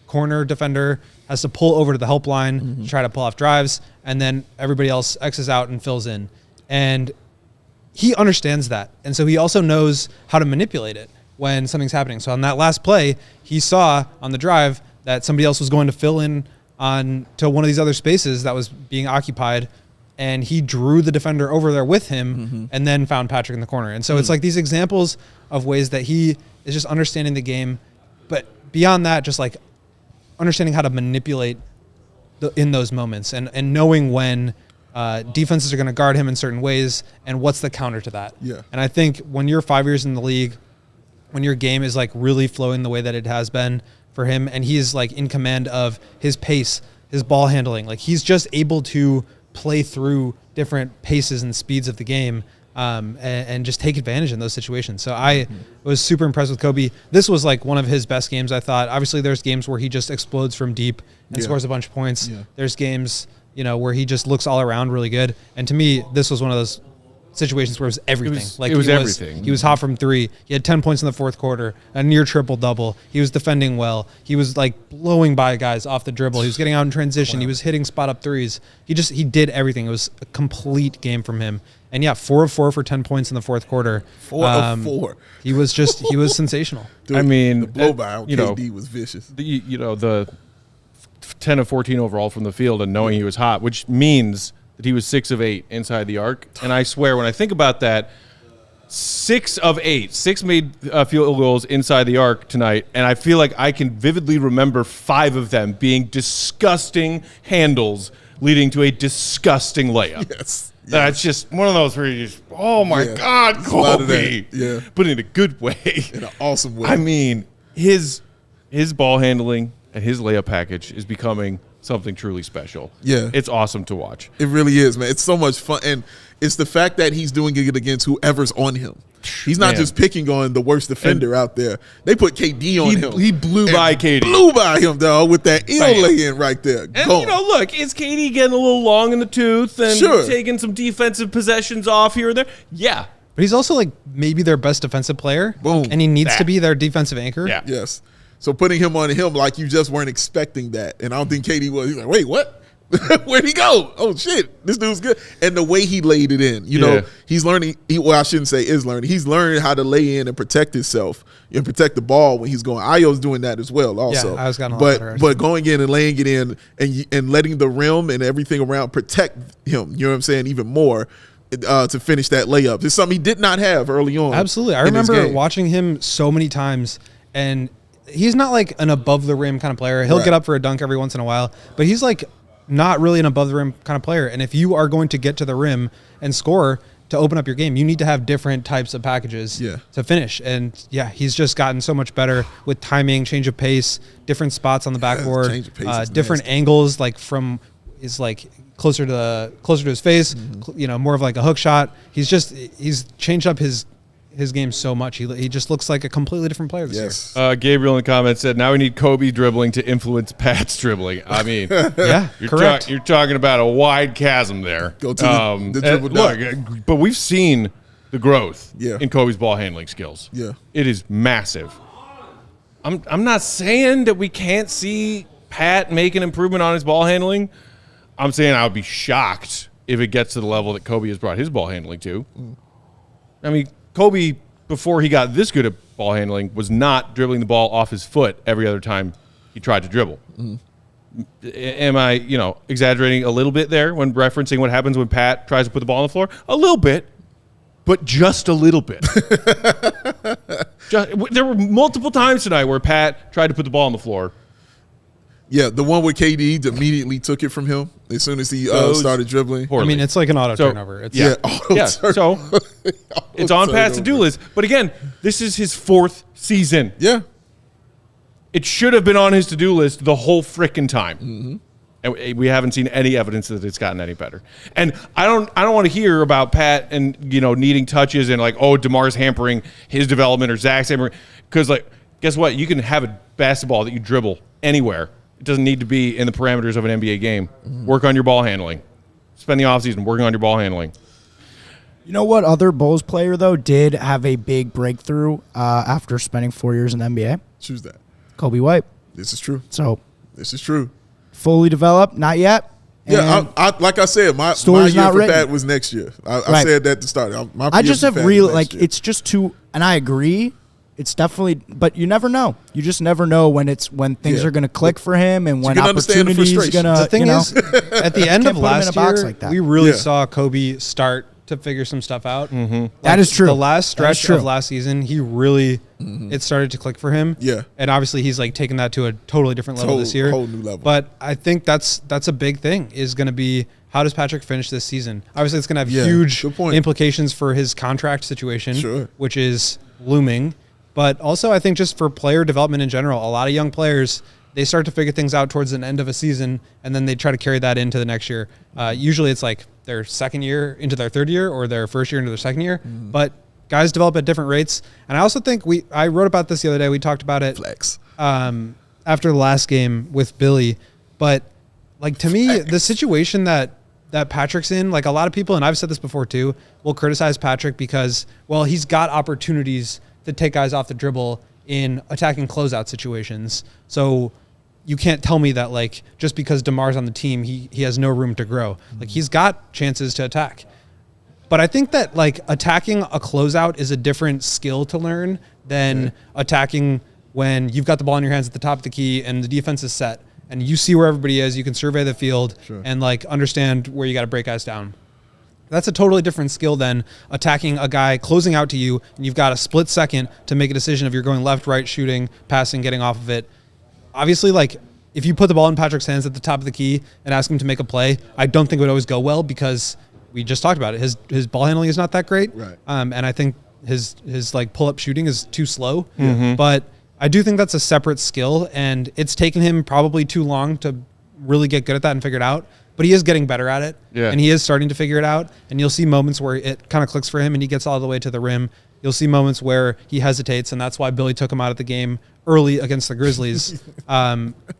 corner defender, has to pull over to the help line to try to pull off drives, and then everybody else X's out and fills in. And he understands that. And so he also knows how to manipulate it when something's happening. So on that last play, he saw on the drive that somebody else was going to fill in on to one of these other spaces that was being occupied, and he drew the defender over there with him and then found Patrick in the corner. And so it's like these examples of ways that he is just understanding the game. But beyond that, just like understanding how to manipulate in those moments and knowing when defenses are going to guard him in certain ways and what's the counter to that. Yeah. And I think when you're 5 years in the league, when your game is like really flowing the way that it has been for him, and he's like in command of his pace, his ball handling, like he's just able to play through different paces and speeds of the game and just take advantage in those situations. So I was super impressed with Coby. This was like one of his best games, I thought. Obviously there's games where he just explodes from deep and scores a bunch of points. Yeah. There's games, where he just looks all around really good. And to me, this was one of those situations where it was everything. It was everything. He was hot from three. He had 10 points in the fourth quarter, a near triple-double. He was defending well. He was like blowing by guys off the dribble. He was getting out in transition. Wow. He was hitting spot-up threes. He did everything. It was a complete game from him. And yeah, 4 of 4 for 10 points in the fourth quarter. 4 of 4. He was sensational. Dude, I mean, the blow by on KD was vicious. The 10 of 14 overall from the field, and knowing he was hot, which means that he was 6 of 8 inside the arc. And I swear, when I think about that, 6 of 8, 6 made field goals inside the arc tonight, and I feel like I can vividly remember 5 of them being disgusting handles leading to a disgusting layup. Yes. That's just one of those where you just, oh my God, Coby. Yeah. But in a good way. In an awesome way. I mean, his ball handling and his layup package is becoming something truly special. Yeah. It's awesome to watch. It really is, man. It's so much fun. And it's the fact that he's doing it against whoever's on him. He's not just picking on the worst defender out there. They put KD on him. He blew by KD. Blew by him, dog, with that lay-in right there. And, look, is KD getting a little long in the tooth and taking some defensive possessions off here or there? Yeah. But he's also like maybe their best defensive player. Boom. And he needs to be their defensive anchor. Yeah. Yes. So putting him on him like you just weren't expecting that. And I don't think KD was. He's like, wait, what? Where'd he go? Oh, shit. This dude's good. And the way he laid it in, he's learning. I shouldn't say is learning. He's learning how to lay in and protect himself and protect the ball when he's going. Io's doing that as well also. Yeah, I was gotten a lot better. But going in and laying it in and letting the rim and everything around protect him, you know what I'm saying, even more to finish that layup. It's something he did not have early on. Absolutely. I remember watching him so many times, and he's not like an above the rim kind of player. He'll get up for a dunk every once in a while, but he's like not really an above the rim kind of player. And if you are going to get to the rim and score, to open up your game. You need to have different types of packages to finish. And he's just gotten so much better with timing, change of pace, different spots on the backboard, different angles, like from is like closer to his face, more of like a hook shot. He's changed up his game so much. He just looks like a completely different player this year. Gabriel in the comments said, now we need Coby dribbling to influence Pat's dribbling. I mean, correct. You're talking about a wide chasm there. Go to the dribble look, but we've seen the growth in Coby's ball handling skills. Yeah. It is massive. I'm not saying that we can't see Pat make an improvement on his ball handling. I'm saying I would be shocked if it gets to the level that Coby has brought his ball handling to. I mean, Coby, before he got this good at ball handling, was not dribbling the ball off his foot every other time he tried to dribble. Am I, exaggerating a little bit there when referencing what happens when Pat tries to put the ball on the floor? A little bit, but just a little bit. There were multiple times tonight where Pat tried to put the ball on the floor. Yeah, the one with KD immediately took it from him as soon as he started dribbling. Poorly. I mean, it's like an auto turnover. It's, So it's on Pat's to-do list. But again, this is his 4th season. Yeah. It should have been on his to-do list the whole frickin' time. And we haven't seen any evidence that it's gotten any better. And I don't want to hear about Pat and, needing touches and like, oh, DeMar's hampering his development or Zach's hampering. Because, like, guess what? You can have a basketball that you dribble anywhere. It doesn't need to be in the parameters of an NBA game. Work on your ball handling. Spend the offseason working on your ball handling. You know what other Bulls player, though, did have a big breakthrough after spending 4 years in the NBA? Choose that. Coby White. This is true. So this is true. Fully developed, not yet. Yeah, I like I said, my year for Pat was next year. I said that to start. I just have real it's just too, and I agree. It's definitely, but you never know. You just never know when things are going to click for him and when opportunities going to. The thing is, at the end of last year, like we really saw Coby start to figure some stuff out. That is true. The last stretch of last season, he really it started to click for him. Yeah, and obviously he's like taking that to a totally different level this year. Whole new level. But I think that's a big thing. Is going to be how does Patrick finish this season? Obviously, it's going to have huge implications for his contract situation, which is looming. But also, I think just for player development in general, a lot of young players, they start to figure things out towards the end of a season, and then they try to carry that into the next year. Usually it's like their second year into their third year or their first year into their second year. But guys develop at different rates. And I also think I wrote about this the other day. We talked about it after the last game with Billy. But like to me, the situation that Patrick's in, like a lot of people, and I've said this before too, will criticize Patrick because, well, he's got opportunities to take guys off the dribble in attacking closeout situations. So you can't tell me that like just because DeMar's on the team, he has no room to grow. Like he's got chances to attack. But I think that like attacking a closeout is a different skill to learn than attacking when you've got the ball in your hands at the top of the key and the defense is set and you see where everybody is, you can survey the field and like understand where you got to break guys down. That's a totally different skill than attacking a guy closing out to you, and you've got a split second to make a decision if you're going left, right, shooting, passing, getting off of it. Obviously, like if you put the ball in Patrick's hands at the top of the key and ask him to make a play, I don't think it would always go well because we just talked about it. His ball handling is not that great, and I think his like pull up shooting is too slow. But I do think that's a separate skill, and it's taken him probably too long to really get good at that and figure it out. But he is getting better at it, and he is starting to figure it out. And you'll see moments where it kind of clicks for him and he gets all the way to the rim. You'll see moments where he hesitates, and that's why Billy took him out of the game early against the Grizzlies.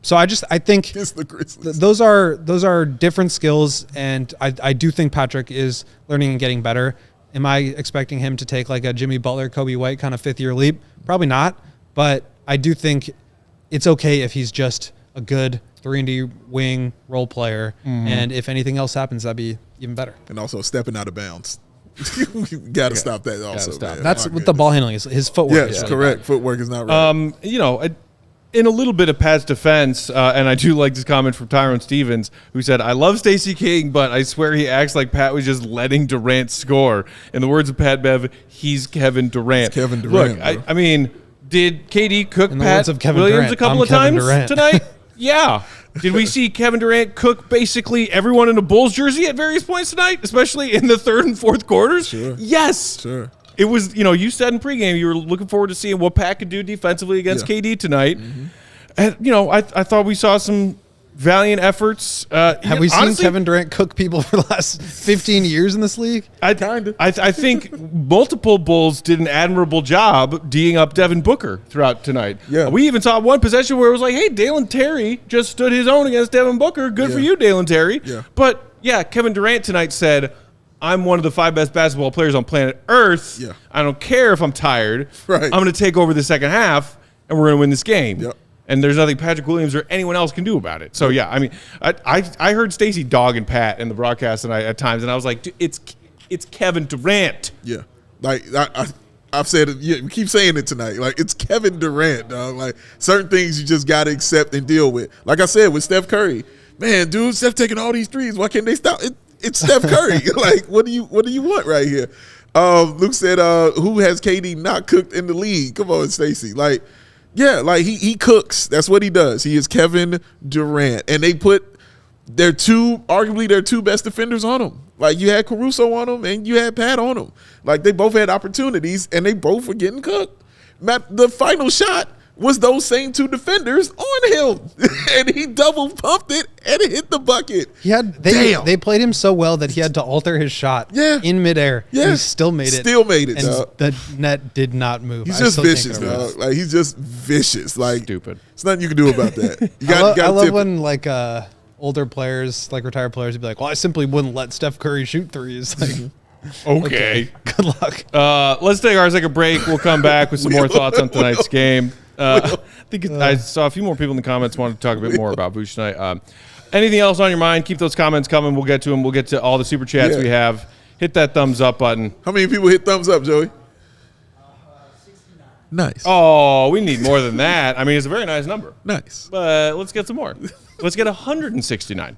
So I think those are different skills, and I do think Patrick is learning and getting better. Am I expecting him to take like a Jimmy Butler, Coby White kind of fifth-year leap? Probably not, but I do think it's okay if he's just a good 3-and-D wing role player, and if anything else happens, that'd be even better. And also stepping out of bounds. You got to stop that also. Man. That's what the ball handling is. His footwork is really correct. bad. Footwork is not right. In a little bit of Pat's defense, and I do like this comment from Tyrone Stevens, who said, I love Stacey King, but I swear he acts like Pat was just letting Durant score. In the words of Pat Bev, he's Kevin Durant. It's Kevin Durant. Look, I mean, did KD cook In the Pat words of Kevin Williams Durant, a couple I'm of Kevin times Durant. tonight? Yeah. Did we see Kevin Durant cook basically everyone in a Bulls jersey at various points tonight, especially in the third and fourth quarters? Sure. Yes. Sure. It was, you said in pregame you were looking forward to seeing what Pat could do defensively against KD tonight. Mm-hmm. And, I thought we saw some valiant efforts. Have we seen Kevin Durant cook people for the last 15 years in this league? I think multiple Bulls did an admirable job D'ing up Devin Booker throughout tonight. Yeah. We even saw one possession where it was like, hey, Dalen Terry just stood his own against Devin Booker. Good for you, Dalen Terry. Yeah. But, Kevin Durant tonight said, I'm one of the 5 best basketball players on planet Earth. Yeah. I don't care if I'm tired. Right. I'm going to take over the second half, and we're going to win this game. Yep. And there's nothing Patrick Williams or anyone else can do about it. So, I heard Stacey dogging Pat in the broadcast tonight at times, and I was like, dude, it's Kevin Durant. Yeah. Like, I've said it. Yeah, we keep saying it tonight. Like, it's Kevin Durant, dog. Like, certain things you just got to accept and deal with. Like I said, with Steph Curry. Man, dude, Steph taking all these threes. Why can't they stop? It's Steph Curry. Like, what do you want right here? Luke said, who has KD not cooked in the league? Come on, Stacey. Like, yeah, like he cooks. That's what he does. He is Kevin Durant. And they put arguably their two best defenders on him. Like, you had Caruso on him and you had Pat on him. Like, they both had opportunities and they both were getting cooked. The final shot was those same two defenders on him. And he double pumped it and it hit the bucket. They played him so well that he had to alter his shot in midair. Yeah. He still made it. And dog. The net did not move. He's just vicious, dog. Like, he's just vicious. Like, stupid. There's nothing you can do about that. I love when, like, older players, like retired players, would be like, well, I simply wouldn't let Steph Curry shoot threes. Like, okay. Good luck. Let's take our second break. We'll come back with some more thoughts on tonight's game. I think I saw a few more people in the comments wanted to talk a bit more about Vuce tonight. Anything else on your mind? Keep those comments coming. We'll get to them. We'll get to all the super chats we have. Hit that thumbs up button. How many people hit thumbs up, Joey? 69. Nice. Oh, we need more than that. I mean, it's a very nice number. Nice. But let's get some more. Let's get 169.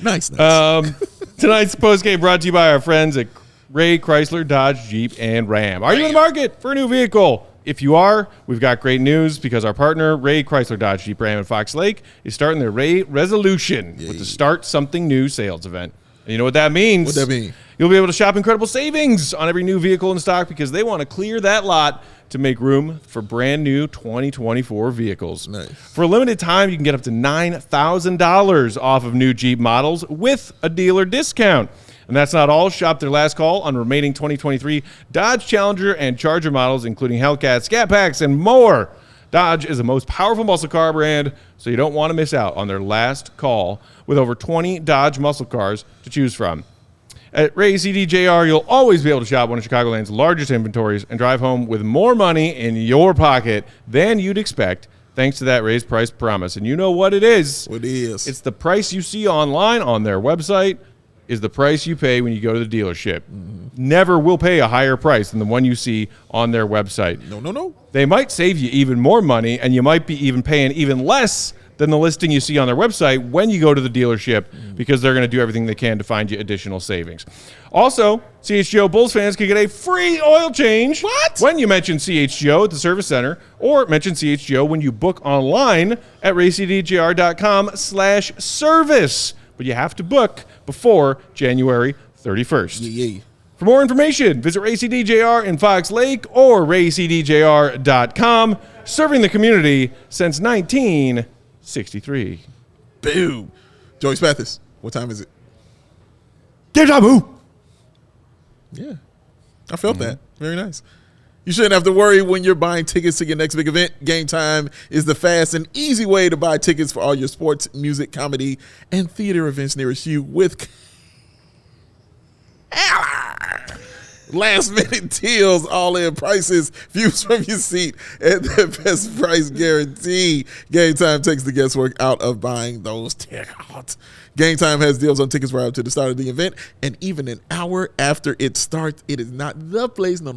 Nice. Tonight's postgame brought to you by our friends at Ray Chrysler, Dodge, Jeep, and Ram. Are you in the market for a new vehicle? If you are, we've got great news because our partner, Ray Chrysler, Dodge, Jeep, Ram, and Fox Lake, is starting their Ray Resolution with the Start Something New sales event. And you know what that means? What'd that mean? You'll be able to shop incredible savings on every new vehicle in stock because they want to clear that lot to make room for brand new 2024 vehicles. Nice. For a limited time, you can get up to $9,000 off of new Jeep models with a dealer discount. And that's not all. Shop their last call on remaining 2023 Dodge Challenger and Charger models, including Hellcat, Scat Packs, and more. Dodge is the most powerful muscle car brand, so you don't want to miss out on their last call with over 20 Dodge muscle cars to choose from. At Ray CDJR, you'll always be able to shop one of Chicagoland's largest inventories and drive home with more money in your pocket than you'd expect, thanks to that raised price promise. And you know what it is. What it is. It's the price you see online on their website is the price you pay when you go to the dealership. Mm-hmm. Never will pay a higher price than the one you see on their website. No. They might save you even more money, and you might be even paying even less than the listing you see on their website when you go to the dealership because they're going to do everything they can to find you additional savings. Also, CHGO Bulls fans can get a free oil change when you mention CHGO at the service center or mention CHGO when you book online at raycdjr.com/service. But you have to book before January 31st. Yeah. For more information, visit RayCDJR in Fox Lake or raycdjr.com, serving the community since 1963. Boom. Joey Spathis, what time is it? Deja vu. Yeah. I felt that. Very nice. You shouldn't have to worry when you're buying tickets to your next big event. Game Time is the fast and easy way to buy tickets for all your sports, music, comedy, and theater events nearest you with last-minute deals, all-in prices, views from your seat, and the best price guarantee. Game Time takes the guesswork out of buying those tickets. Game Time has deals on tickets right up to the start of the event, and even an hour after it starts. It is not the place. No.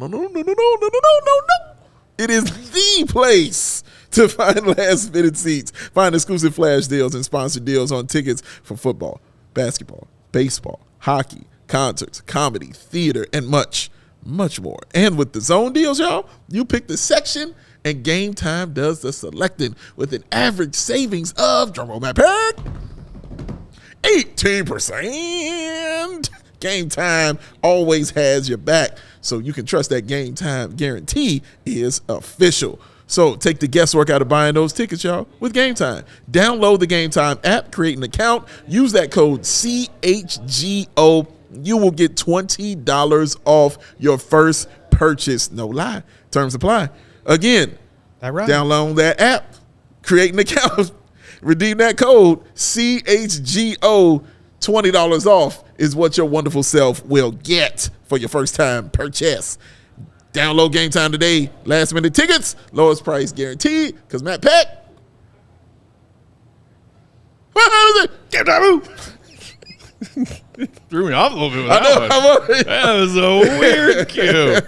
It is the place to find last-minute seats. Find exclusive flash deals and sponsored deals on tickets for football, basketball, baseball, hockey, concerts, comedy, theater, and much, much more. And with the zone deals, y'all, you pick the section And Game Time does the selecting with an average savings of, drumroll Matt Peck, 18%. Game Time always has your back, so you can trust that Game Time guarantee is official. So take the guesswork out of buying those tickets, y'all, with Game Time. Download the Game Time app, create an account, use that code CHGO. You will get $20 off your first purchase. No lie. Terms apply. Again, download that app, create an account, redeem that code CHGO. $20 off is what your wonderful self will get for your first time purchase. Download Game Time today. Last minute tickets, lowest price guaranteed. Because Matt Peck. What is it? Game Time. Threw me off a little bit with that one. That was a weird cue.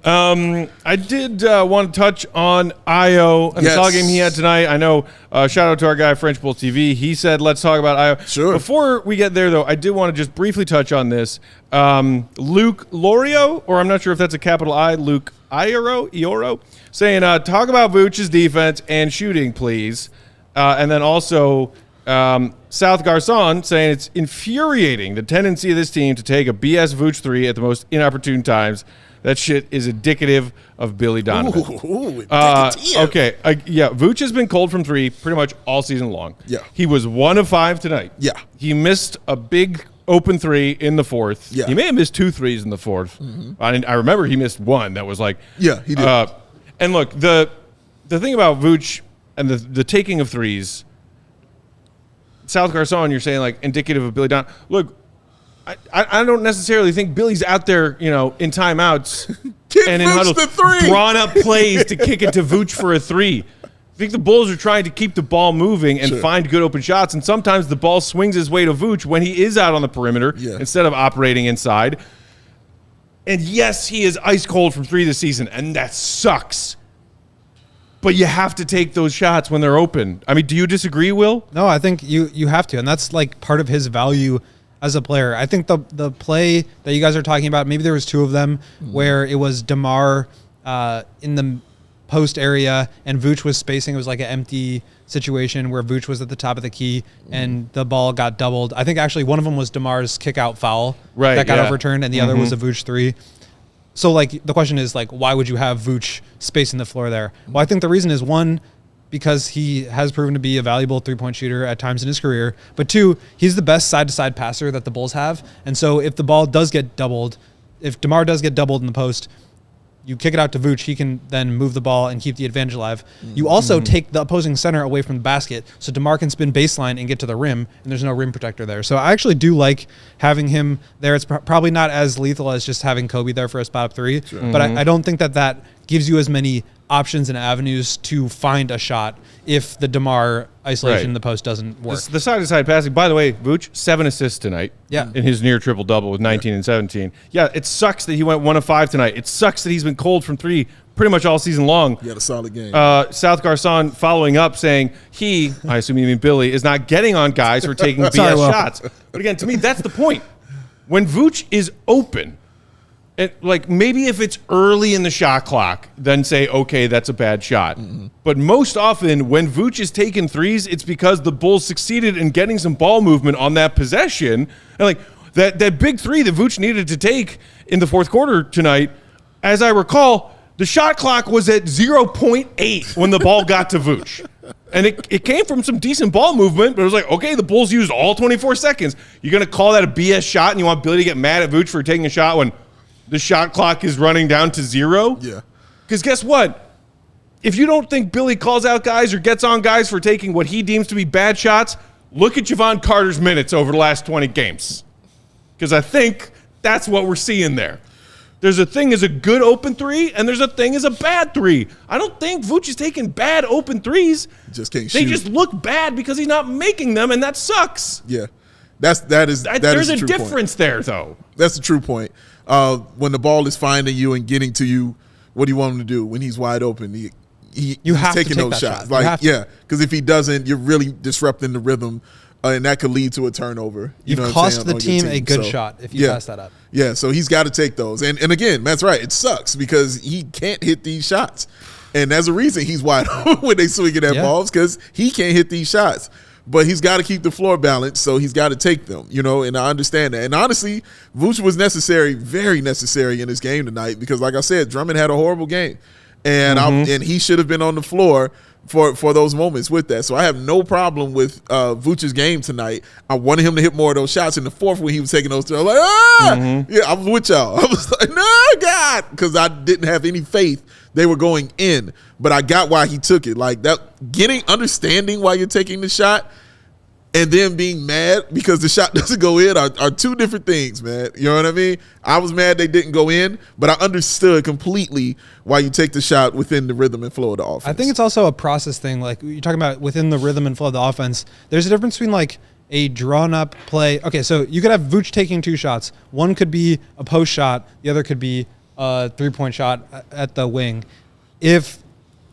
I did want to touch on Io and the solid game he had tonight. I know, shout out to our guy, French Bulls TV. He said, let's talk about Io. Sure. Before we get there, though, I did want to just briefly touch on this. Luke Lorio, or I'm not sure if that's a capital I, Luke Ioro, saying, talk about Vucevic's defense and shooting, please. And then also... South Garcon saying it's infuriating the tendency of this team to take a BS Vooch 3 at the most inopportune times. That shit is indicative of Billy Donovan. Okay, Vooch has been cold from 3 pretty much all season long. Yeah. He was 1 of 5 tonight. Yeah. He missed a big open 3 in the 4th. Yeah. He may have missed 2 threes in the 4th. I remember he missed 1 that was like... Yeah, he did. And look, the thing about Vooch and the taking of threes... South Garcon, you're saying like indicative of Billy Donovan. Look, I don't necessarily think Billy's out there, in timeouts and in huddles, drawn up plays to kick it to Vooch for a 3. I think the Bulls are trying to keep the ball moving and find good open shots, and sometimes the ball swings his way to Vooch when he is out on the perimeter instead of operating inside. And yes, he is ice cold from 3 this season, and that sucks. But you have to take those shots when they're open. I mean, do you disagree, Will? No, I think you have to, and that's like part of his value as a player. I think the play that you guys are talking about, maybe there was 2 of them where it was DeMar in the post area and Vooch was spacing. It was like an empty situation where Vooch was at the top of the key and the ball got doubled. I think actually one of them was DeMar's kick out foul that got overturned, and the other was a Vooch 3. So, like, the question is, like, why would you have Vooch spacing the floor there? Well, I think the reason is, 1, because he has proven to be a valuable three-point shooter at times in his career. But 2, he's the best side-to-side passer that the Bulls have. And so if the ball does get doubled, if DeMar does get doubled in the post, you kick it out to Vooch, he can then move the ball and keep the advantage alive. You also take the opposing center away from the basket, so DeMar can spin baseline and get to the rim, and there's no rim protector there. So I actually do like having him there. It's probably not as lethal as just having Coby there for a spot up 3, but I don't think that gives you as many options and avenues to find a shot if the DeMar isolation in the post doesn't work. The side-to-side passing. By the way, Vooch, 7 assists tonight in his near triple-double with 19 and 17. Yeah, it sucks that he went 1 of 5 tonight. It sucks that he's been cold from 3 pretty much all season long. He had a solid game. South Garcon following up saying he, I assume you mean Billy, is not getting on guys who are taking BS shots. But again, to me, that's the point. When Vooch is open, maybe if it's early in the shot clock, then say, okay, that's a bad shot. But most often, when Vooch is taking threes, it's because the Bulls succeeded in getting some ball movement on that possession. And that big 3 that Vooch needed to take in the 4th quarter tonight, as I recall, the shot clock was at 0.8 when the ball got to Vooch. And it came from some decent ball movement, but it was like, okay, the Bulls used all 24 seconds. You're going to call that a BS shot, and you want Billy to get mad at Vooch for taking a shot when the shot clock is running down to 0? Yeah. Because guess what? If you don't think Billy calls out guys or gets on guys for taking what he deems to be bad shots, look at Javon Carter's minutes over the last 20 games. Because I think that's what we're seeing there. There's a thing as a good open 3, and there's a thing as a bad 3. I don't think Vooch is taking bad open 3s. Just can't shoot. They just look bad because he's not making them, and that sucks. Yeah. There's a difference there, though. That's the true point. When the ball is finding you and getting to you, what do you want him to do when he's wide open? He's taking those shots. Because if he doesn't, you're really disrupting the rhythm, and that could lead to a turnover. You've cost the team a good shot if you pass that up. Yeah, so he's got to take those. And again, Matt's right. It sucks because he can't hit these shots. And there's a reason he's wide open when they swinging at balls, because he can't hit these shots. But he's got to keep the floor balanced, so he's got to take them, and I understand that. And honestly, Vuce was necessary, very necessary in this game tonight because, like I said, Drummond had a horrible game. And and he should have been on the floor for those moments with that. So I have no problem with Vuce's game tonight. I wanted him to hit more of those shots. In the fourth, when he was taking those three, I was like, yeah, I was with y'all. I was like, no, God, because I didn't have any faith they were going in. But I got why he took it. Like that, understanding why you're taking the shot and then being mad because the shot doesn't go in are two different things, man. You know what I mean? I was mad they didn't go in, but I understood completely why you take the shot within the rhythm and flow of the offense. I think it's also a process thing. Like you're talking about within the rhythm and flow of the offense, there's a difference between like a drawn-up play. Okay, so you could have Vooch taking two shots. One could be a post shot. The other could be a three-point shot at the wing. If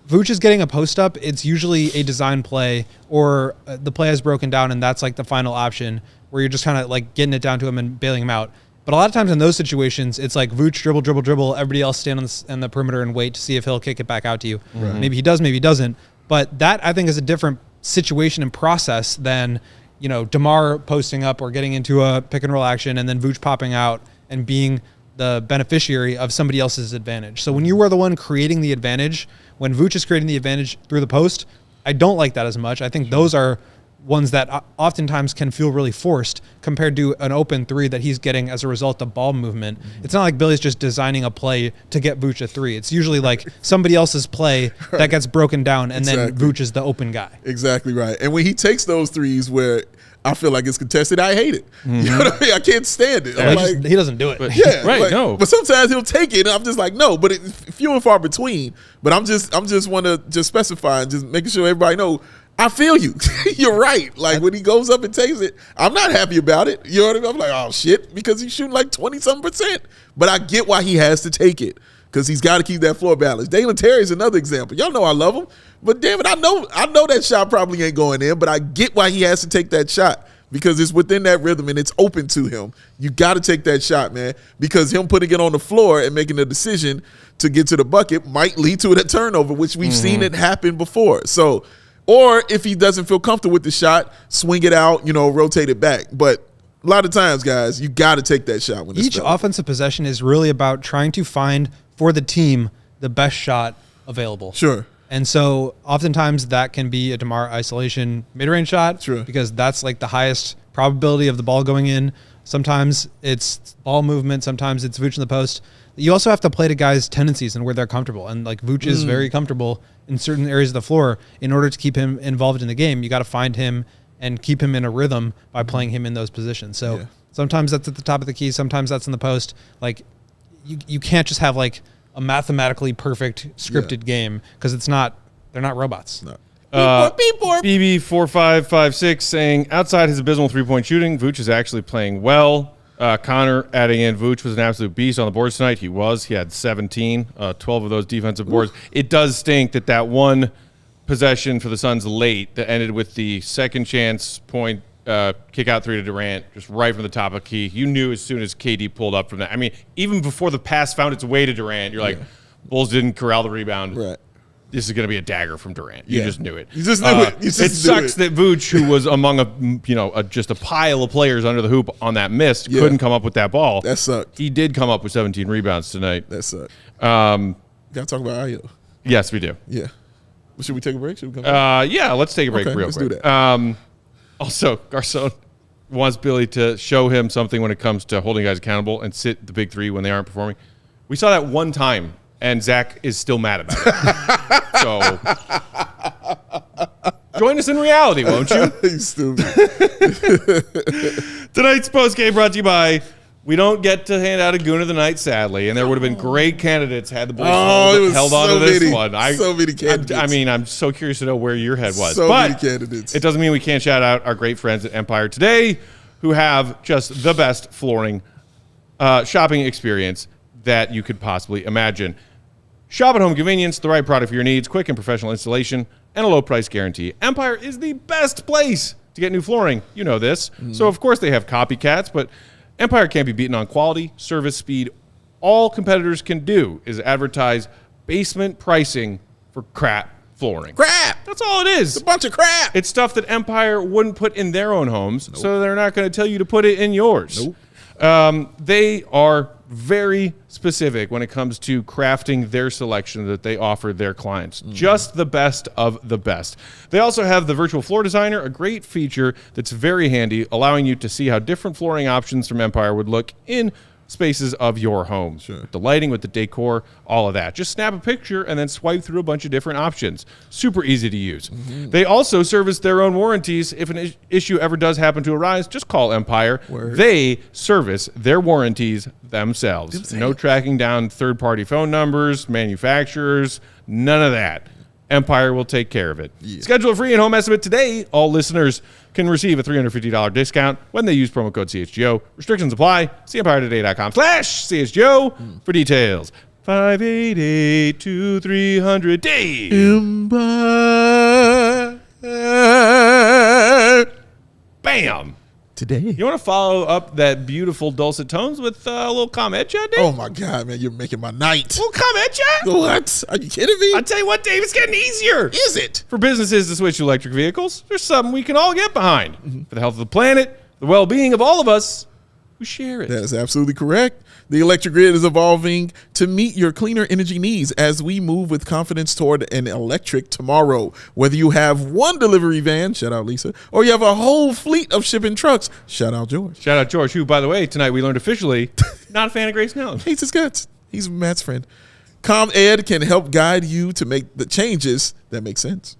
Vooch is getting a post-up, it's usually a design play or the play has broken down and that's like the final option where you're just kind of like getting it down to him and bailing him out. But a lot of times in those situations, it's like Vooch dribble, dribble, dribble. Everybody else stand on the perimeter and wait to see if he'll kick it back out to you. Right. Maybe he does, maybe he doesn't. But that, I think, is a different situation and process than, DeMar posting up or getting into a pick-and-roll action and then Vooch popping out and being the beneficiary of somebody else's advantage. So when you were the one creating the advantage, when Vooch is creating the advantage through the post, I don't like that as much. I think those are ones that oftentimes can feel really forced compared to an open three that he's getting as a result of ball movement. It's not like Billy's just designing a play to get Vooch a three. It's usually like somebody else's play that gets broken down and then Vooch is the open guy. Exactly right. And when he takes those threes where I feel like it's contested, I hate it. You know what I mean? I can't stand it. He doesn't do it. But, yeah, right. No, but sometimes he'll take it, and I'm just like, no. But it's few and far between. But I'm just want to just specify and just making sure everybody know. I feel you. You're right. Like when he goes up and takes it, I'm not happy about it. You know what I mean? I'm like, oh shit, because he's shooting like 20-something%. But I get why he has to take it because he's got to keep that floor balance. Dalen Terry is another example. Y'all know I love him, but damn it, I know that shot probably ain't going in. But I get why he has to take that shot. Because it's within that rhythm and it's open to him. You got to take that shot, man. Because him putting it on the floor and making a decision to get to the bucket might lead to a turnover, which we've seen it happen before. So, or if he doesn't feel comfortable with the shot, swing it out, rotate it back. But a lot of times, guys, you got to take that shot. When each offensive possession is really about trying to find for the team the best shot available. Sure. And so oftentimes that can be a DeMar isolation mid-range shot because that's like the highest probability of the ball going in. Sometimes it's ball movement. Sometimes it's Vooch in the post. You also have to play to guys' tendencies and where they're comfortable. And like Vooch is very comfortable in certain areas of the floor. In order to keep him involved in the game, you got to find him and keep him in a rhythm by playing him in those positions. So sometimes that's at the top of the key. Sometimes that's in the post. Like you can't just have like a mathematically perfect scripted game because they're not robots. No. BB4556 saying, outside his abysmal three-point shooting, Vooch is actually playing well. Connor adding in, Vooch was an absolute beast on the boards tonight. He was. He had 17, 12 of those defensive boards. It does stink that one possession for the Suns late that ended with the second chance point kick out three to Durant, just right from the top of key. You knew as soon as KD pulled up from that. I mean, even before the pass found its way to Durant, you're like, Bulls didn't corral the rebound. Right. This is going to be a dagger from Durant. You just knew it. You just knew it. It sucks that Vooch, who was among just a pile of players under the hoop on that miss, couldn't come up with that ball. That sucked. He did come up with 17 rebounds tonight. That sucked. Got to talk about Ayo. Yes, we do. Yeah. Well, should we take a break? Should we come back? Yeah, let's take a break real let's quick. Do that. Also, Garcon wants Billy to show him something when it comes to holding guys accountable and sit the big three when they aren't performing. We saw that one time, and Zach is still mad about it. So join us in reality, won't you? You stupid. Tonight's postgame brought to you by, we don't get to hand out a Goon of the Night, sadly, and there would have been great candidates had the Bulls held on to this one. So many candidates. I'm so curious to know where your head was. So many candidates. It doesn't mean we can't shout out our great friends at Empire today who have just the best flooring shopping experience that you could possibly imagine. Shop at home convenience, the right product for your needs, quick and professional installation, and a low price guarantee. Empire is the best place to get new flooring. You know this. So, of course, they have copycats, but Empire can't be beaten on quality, service, speed. All competitors can do is advertise basement pricing for crap flooring. Crap. That's all it is. It's a bunch of crap. It's stuff that Empire wouldn't put in their own homes, so they're not going to tell you to put it in yours. They are very specific when it comes to crafting their selection that they offer their clients. Just the best of the best. They also have the Virtual Floor Designer, a great feature that's very handy, allowing you to see how different flooring options from Empire would look in spaces of your home. With the lighting, with the decor, all of that. Just snap a picture and then swipe through a bunch of different options. Super easy to use. They also service their own warranties. If an issue ever does happen to arise, just call Empire. They service their warranties themselves. No tracking down third-party phone numbers, manufacturers, none of that. Empire will take care of it. Schedule a free and home estimate today. All listeners can receive a $350 discount when they use promo code CHGO. Restrictions apply. See EmpireToday.com/CHGO for details. 588-2300 Empire. Bam. Today. You want to follow up that beautiful dulcet tones with a little comment chat, Dave? Oh, my God, man. You're making my night. A little comment chat? What? Are you kidding me? I'll tell you what, Dave, it's getting easier. Is it? For businesses to switch to electric vehicles, there's something we can all get behind. For the health of the planet, the well-being of all of us who share it. That is absolutely correct. The electric grid is evolving to meet your cleaner energy needs as we move with confidence toward an electric tomorrow. Whether you have one delivery van, shout out Lisa, or you have a whole fleet of shipping trucks, shout out George. Shout out George, who, by the way, tonight we learned officially, not a fan of Grace Nelson. Hates his guts. He's Matt's friend. ComEd can help guide you to make the changes that make sense.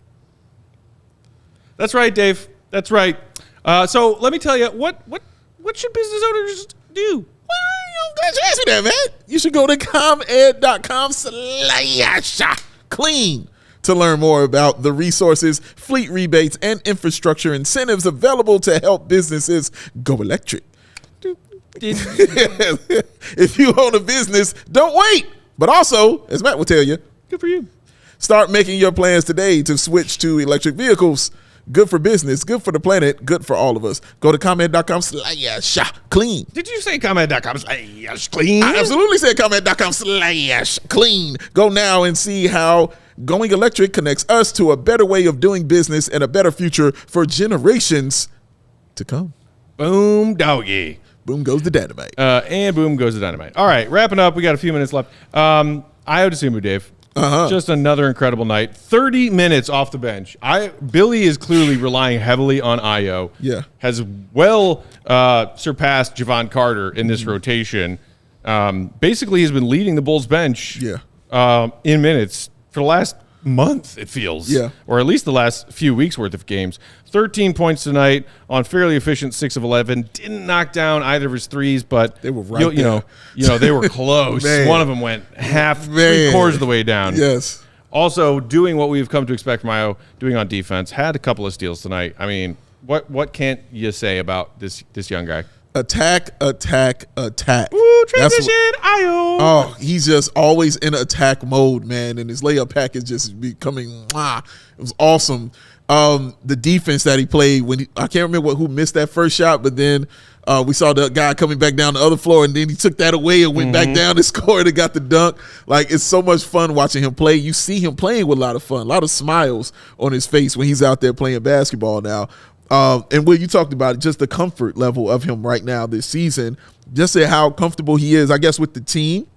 That's right, Dave. That's right. So let me tell you, what should business owners do? Well, glad you asked me that, man. You should go to ComEd.com/clean to learn more about the resources, fleet rebates, and infrastructure incentives available to help businesses go electric. If you own a business, don't wait. But also, as Matt will tell you, Good for you. start making your plans today to switch to electric vehicles. Good for business, good for the planet, good for all of us. Go to ComEd.com/clean. Did you say comment.com/clean? I absolutely said ComEd.com/clean. Go now and see how going electric connects us to a better way of doing business and a better future for generations to come. Boom, doggy. Boom goes the dynamite. And boom goes the dynamite. All right, wrapping up. We got a few minutes left. Ayo Dosunmu, Dave. Just another incredible night. 30 minutes off the bench. Billy is clearly relying heavily on Ayo. Yeah. Has well surpassed Javon Carter in this rotation. Basically, he's been leading the Bulls bench in minutes for the last month, it feels. Yeah. Or at least the last few weeks worth of games. 13 points tonight on fairly efficient 6 of 11. Didn't knock down either of his threes, but they were right you know, they were close. One of them went three-quarters of the way down. Yes. Also, doing what we've come to expect from Ayo, doing on defense. Had a couple of steals tonight. I mean, what can't you say about this young guy? Attack. Ooh, transition, Ayo. Oh, he's just always in attack mode, man, and his layup pack is just becoming. It was awesome. The defense that he played I can't remember who missed that first shot, but then we saw the guy coming back down the other floor, and then he took that away and went back down and scored and got the dunk. Like, it's so much fun watching him play. You see him playing with a lot of fun, a lot of smiles on his face when he's out there playing basketball now. And what you talked about, just the comfort level of him right now this season, just how comfortable he is, I guess, with the team.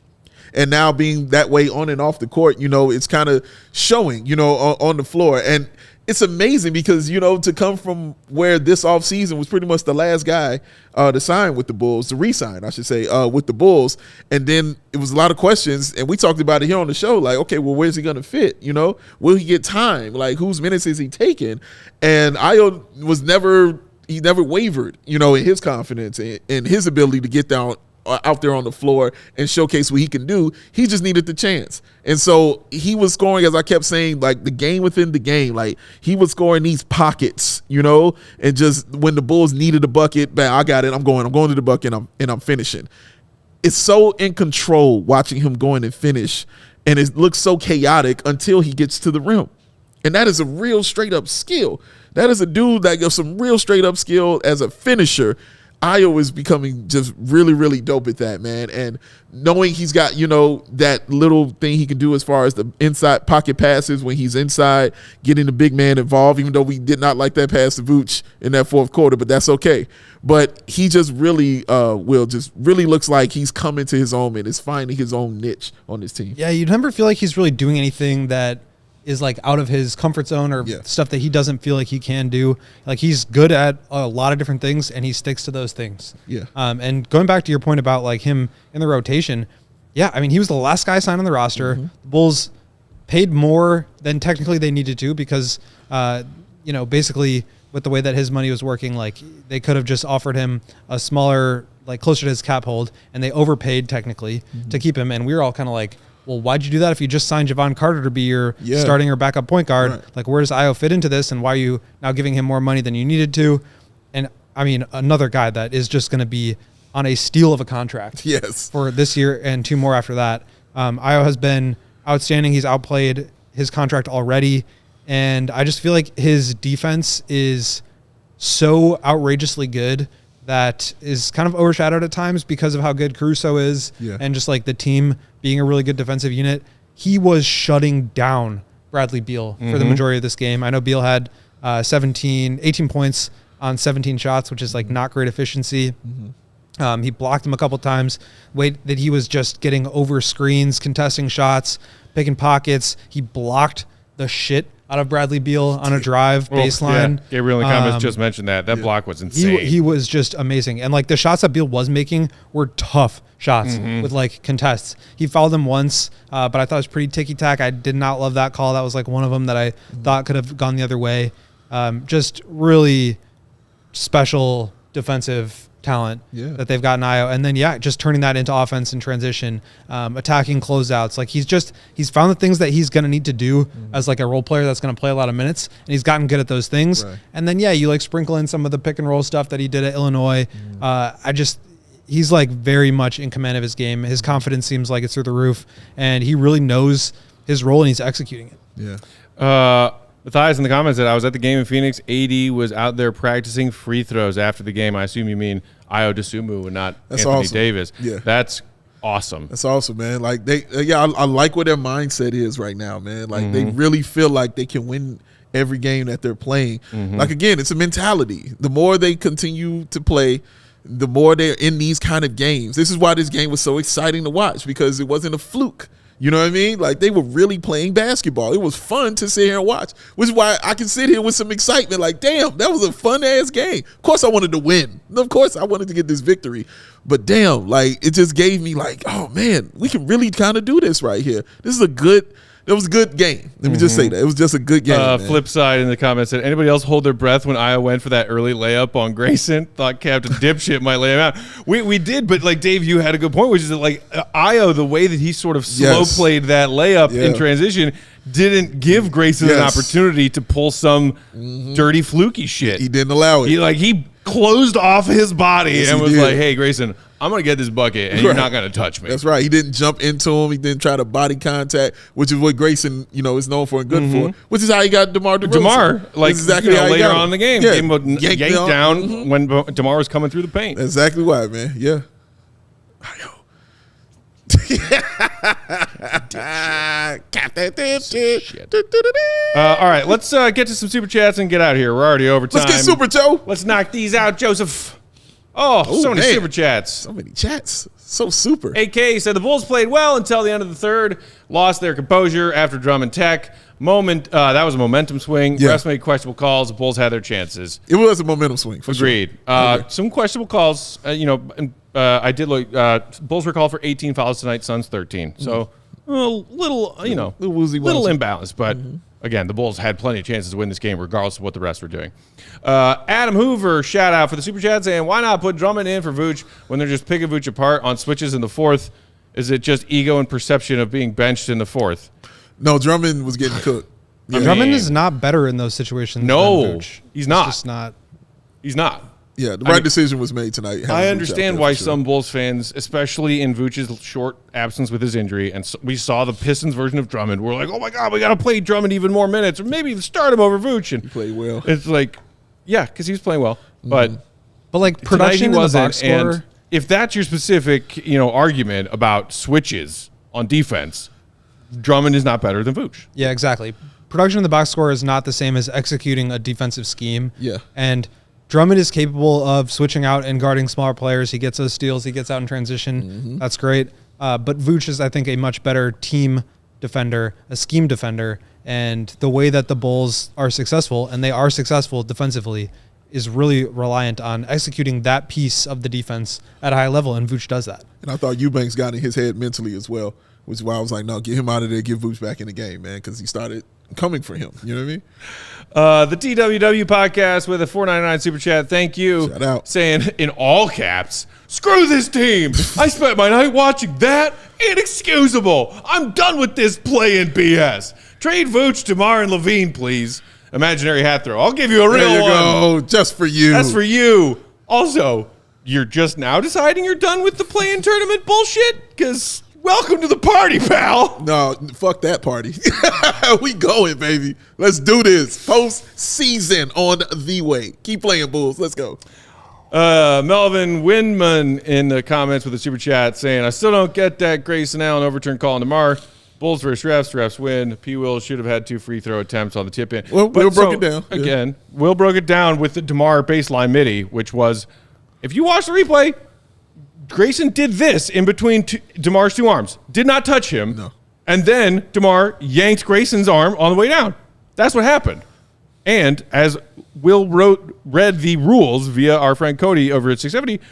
And now being that way on and off the court, it's kind of showing, on the floor. And it's amazing because, to come from where this offseason was pretty much the last guy to sign with the Bulls, to re-sign, I should say, with the Bulls. And then it was a lot of questions, and we talked about it here on the show, like, okay, well, where's he going to fit? Will he get time? Like, whose minutes is he taking? And Ayo never wavered, in his confidence and his ability to get down out there on the floor and showcase what he can do. He just needed the chance. And so he was scoring, as I kept saying, like the game within the game. Like, he was scoring these pockets, and just when the Bulls needed a bucket, bam, I got it. I'm going to the bucket and I'm finishing. It's so in control watching him go in and finish, and it looks so chaotic until he gets to the rim. And that is a real straight up skill. That is a dude that got some real straight up skill as a finisher. Ayo is becoming just really, really dope at that, man. And knowing he's got, that little thing he can do as far as the inside pocket passes when he's inside, getting the big man involved, even though we did not like that pass to Vooch in that fourth quarter, but that's okay. But he just really really looks like he's coming to his own and is finding his own niche on this team. Yeah, you'd never feel like he's really doing anything that is like out of his comfort zone or stuff that he doesn't feel like he can do. Like he's good at a lot of different things and he sticks to those things. Yeah. And going back to your point about like him in the rotation, yeah, I mean, he was the last guy signed on the roster. The Bulls paid more than technically they needed to because, basically with the way that his money was working, like they could have just offered him a smaller, like closer to his cap hold, and they overpaid technically to keep him. And we were all kind of like, well, why'd you do that if you just signed Javon Carter to be your starting or backup point guard? Right. Like, where does Ayo fit into this, and why are you now giving him more money than you needed to? And, I mean, another guy that is just going to be on a steal of a contract for this year and 2 more after that. Ayo has been outstanding. He's outplayed his contract already, and I just feel like his defense is so outrageously good that is kind of overshadowed at times because of how good Caruso is and just like the team being a really good defensive unit. He was shutting down Bradley Beal for the majority of this game. I know Beal had 18 points on 17 shots, which is like not great efficiency. He blocked him a couple times. That he was just getting over screens, contesting shots, picking pockets. He blocked the shit out of Bradley Beal on a drive baseline. Yeah. Gabriel in the comments just mentioned that. That block was insane. He was just amazing. And like the shots that Beal was making were tough shots with like contests. He fouled him once, but I thought it was pretty ticky-tack. I did not love that call. That was like one of them that I thought could have gone the other way. Just really special defensive talent that they've got in Ayo. And then, just turning that into offense in transition, attacking closeouts. Like he's found the things that he's going to need to do as like a role player that's going to play a lot of minutes. And he's gotten good at those things. Right. And then, you like sprinkle in some of the pick and roll stuff that he did at Illinois. He's like very much in command of his game. His confidence seems like it's through the roof, and he really knows his role and he's executing it. Matthias in the comments said, I was at the game in Phoenix. AD was out there practicing free throws after the game. I assume you mean Ayo Dosunmu and not Anthony Davis. Yeah. That's awesome. That's awesome, man. Like I like what their mindset is right now, man. Like they really feel like they can win every game that they're playing. Like, again, it's a mentality. The more they continue to play, the more they're in these kind of games. This is why this game was so exciting to watch, because it wasn't a fluke. You know what I mean? Like, they were really playing basketball. It was fun to sit here and watch, which is why I can sit here with some excitement. Like, damn, that was a fun-ass game. Of course I wanted to win. Of course I wanted to get this victory. But damn, like, it just gave me like, oh, man, we can really kind of do this right here. It was a good game. Let me just say that. It was just a good game. Flip side in the comments said, anybody else hold their breath when Ayo went for that early layup on Grayson? Thought Captain Dipshit might lay him out. We did, but like Dave, you had a good point, which is that like Ayo, the way that he sort of slow played that layup in transition didn't give Grayson an opportunity to pull some dirty fluky shit. He didn't allow it. He closed off his body and was like, hey, Grayson, I'm going to get this bucket, and you're not going to touch me. That's right. He didn't jump into him. He didn't try to body contact, which is what Grayson, is known for and good for, which is how he got DeMar DeRozan. DeMar, like, exactly later on in the game, gave him a yank down when DeMar was coming through the paint. That's exactly why, man. Yeah. Captain Dipshit. All right, let's get to some Super Chats and get out of here. We're already over time. Let's get Super Joe. Let's knock these out, Joseph. Oh, so many Super Chats. So many chats. So super. AK said the Bulls played well until the end of the third, lost their composure after Drummond Tech. That was a momentum swing. Yeah. Refs made questionable calls. The Bulls had their chances. It was a momentum swing. For Agreed. Sure. Some questionable calls. I did look. Bulls were called for 18 fouls tonight. Suns 13. So a little imbalance, but. Again, the Bulls had plenty of chances to win this game regardless of what the rest were doing. Adam Hoover, shout out for the Super Chat, saying, why not put Drummond in for Vooch when they're just picking Vooch apart on switches in the fourth? Is it just ego and perception of being benched in the fourth? No, Drummond was getting cooked. Yeah. Drummond is not better in those situations than Vooch. He's not. Just not. He's not. Yeah, the right decision was made tonight. I understand why some Bulls fans, especially in Vooch's short absence with his injury, and we saw the Pistons version of Drummond, we're like, oh my God, we got to play Drummond even more minutes, or maybe even start him over Vooch. And he played well. It's like, yeah, because he was playing well. But But like production in the box score. And if that's your specific, argument about switches on defense, Drummond is not better than Vooch. Yeah, exactly. Production in the box score is not the same as executing a defensive scheme. Yeah. And Drummond is capable of switching out and guarding smaller players. He gets those steals. He gets out in transition. Mm-hmm. That's great. But Vooch is, I think, a much better team defender, a scheme defender. And the way that the Bulls are successful, and they are successful defensively, is really reliant on executing that piece of the defense at a high level, and Vooch does that. And I thought Eubanks got in his head mentally as well, which is why I was like, no, get him out of there, get Vooch back in the game, man, because he started coming for him. You know what I mean? The TWW podcast with a $4.99 super chat. Thank you. Shout out. Saying in all caps, screw this team. I spent my night watching that. Inexcusable. I'm done with this play-in BS. Trade Vooch, DeMar, and Levine, please. Imaginary hat throw. I'll give you a real There you one. go. Just for you. That's for you. Also, you're just now deciding you're done with the play-in tournament bullshit? Because welcome to the party, pal. No, fuck that party. We going, baby. Let's do this. Post-season on the way. Keep playing, Bulls. Let's go. Melvin Windman in the comments with a super chat saying, I still don't get that Grayson Allen overturn call on DeMar. Bulls versus refs win. P. Will should have had 2 free throw attempts on the tip in. Well, Will broke it down. Again, Will broke it down with the DeMar baseline midi, which was, if you watch the replay, Grayson did this in between DeMar's 2 arms. Did not touch him. No. And then DeMar yanked Grayson's arm on the way down. That's what happened. And as Will read the rules via our friend Cody over at 670,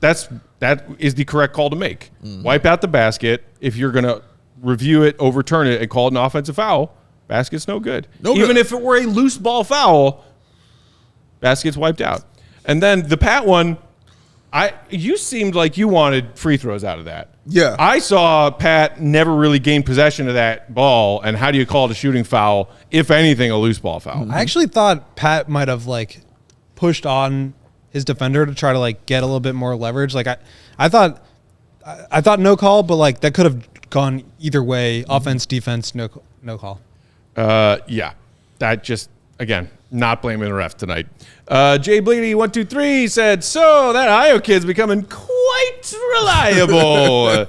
that is the correct call to make. Mm-hmm. Wipe out the basket. If you're going to review it, overturn it, and call it an offensive foul, basket's no good. Even if it were a loose ball foul, basket's wiped out. And then the Pat one, you seemed like you wanted free throws out of that. Yeah. I saw Pat never really gain possession of that ball, and how do you call it a shooting foul, if anything, a loose ball foul? I actually thought Pat might have pushed on his defender to try to get a little bit more leverage. I thought no call, but that could have gone either way. Offense, defense, no call. Yeah. That just, again, not blaming the ref tonight. Jay Bleedy 123 said, so that Io kid's becoming quite reliable.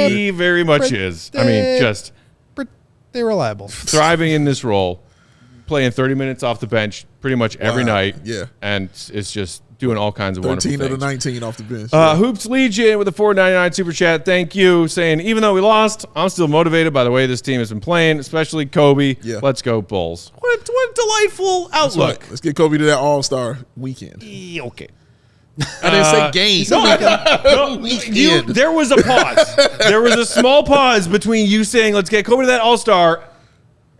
He very much is. I mean, just pretty reliable. Thriving in this role, playing 30 minutes off the bench pretty much every night. Yeah. And it's just doing all kinds of wonderful things. 13 of the 19 off the bench. Hoops Legion with a $4.99 super chat. Thank you. Saying, even though we lost, I'm still motivated by the way this team has been playing, especially Coby. Yeah. Let's go, Bulls. What a delightful outlook. Right. Let's get Coby to that All-Star weekend. Okay. I didn't say game. No, there was a pause. There was a small pause between you saying, let's get Coby to that All-Star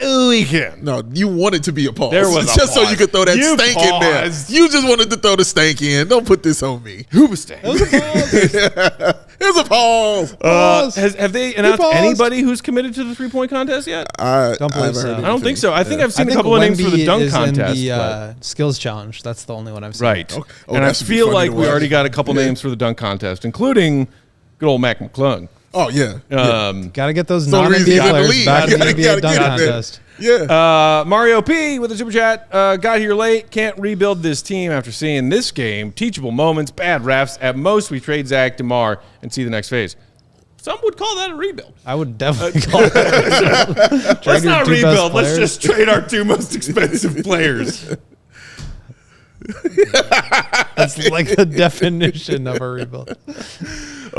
weekend. No, you wanted to be a pause. There was just a so pause. you could throw that You stank in there. paused. You just wanted to throw the stank in. Don't put this on me. Who was staying? There's a pause. Have they announced anybody who's committed to the 3-point contest yet? I Don't believe so. I don't think so. I think I've seen I a think couple of names for the Wemby dunk is contest. in but- the skills challenge. That's the only one I've seen. Right. Oh, And I that should be feel funny like to we watch. already got a couple names for the dunk contest, including good old Mac McClung. Oh, yeah. Got to get those the only reason non-NBA he got in the players league. back in the You NBA gotta dunk get in there. contest. Yeah. Mario P with a super chat. Got here late. Can't rebuild this team after seeing this game. Teachable moments, bad refs. At most, we trade Zach, DeMar, and see the next phase. Some would call that a rebuild. I would definitely call it. Let's not rebuild. Let's just trade our 2 most expensive players. That's like the definition of a rebuild.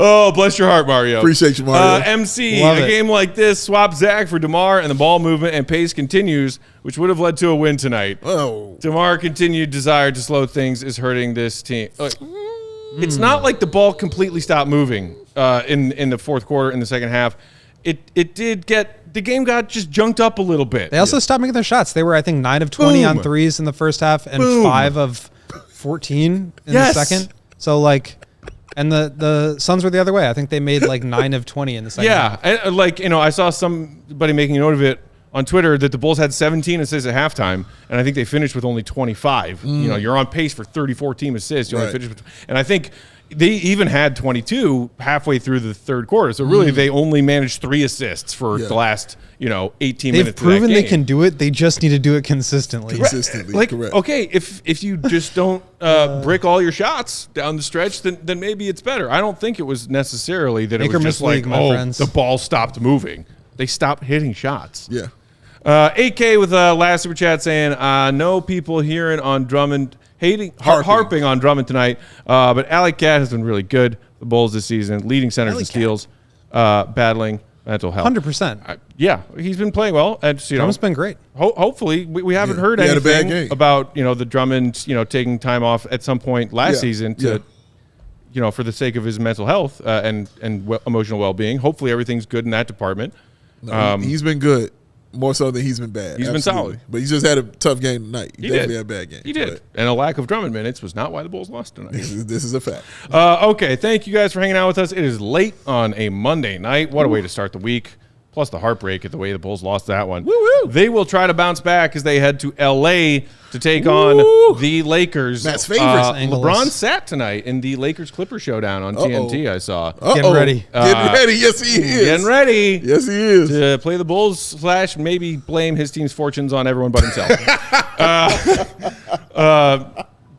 Oh, bless your heart, Mario. Appreciate you, Mario. MC, Love a it. game like this, swap Zach for DeMar, and the ball movement and pace continues, which would have led to a win tonight. Oh. DeMar continued desire to slow things is hurting this team. It's not like the ball completely stopped moving in the fourth quarter, in the second half. It did get, the game got just junked up a little bit. They also stopped making their shots. They were, I think, 9 of 20 on threes in the first half and 5 of 14 in the second. So, and the Suns were the other way. I think they made 9 of 20 in the second half. Yeah. I saw somebody making a note of it on Twitter that the Bulls had 17 assists at halftime, and I think they finished with only 25. You're on pace for 34 team assists. You only finished with, and I think they even had 22 halfway through the third quarter. So really, they only managed 3 assists for the last 18 They've minutes. proven of that they game. can do it. They just need to do it consistently. Consistently, Like, correct. okay, if you just don't brick all your shots down the stretch, then maybe it's better. I don't think it was necessarily that Make it or was miss just like, league, my friends. the ball stopped moving. They stopped hitting shots. Yeah. 8K with last super chat saying, no people hearing on Drummond, harping on Drummond tonight, but Alec Cat has been really good. The Bulls this season, leading centers and steals, battling mental health. 100%. Yeah, he's been playing well. And Drummond's been great. Hopefully, we haven't heard he had a bad anything game. about the Drummond taking time off at some point last season to for the sake of his mental health and emotional well-being. Hopefully, everything's good in that department. No, he's been good. More so than he's been bad. He's been solid. But he's just had a tough game tonight. He definitely had a bad game. He did. And a lack of Drummond minutes was not why the Bulls lost tonight. This is a fact. Okay, thank you guys for hanging out with us. It is late on a Monday night. What a way to start the week. Plus the heartbreak at the way the Bulls lost that one. Woo-woo. They will try to bounce back as they head to L.A. to take on the Lakers. Matt's favorites. LeBron sat tonight in the Lakers-Clippers showdown on TNT, I saw. Getting ready. Getting ready. Yes, he is. Getting ready. Yes, he is. To play the Bulls / maybe blame his team's fortunes on everyone but himself.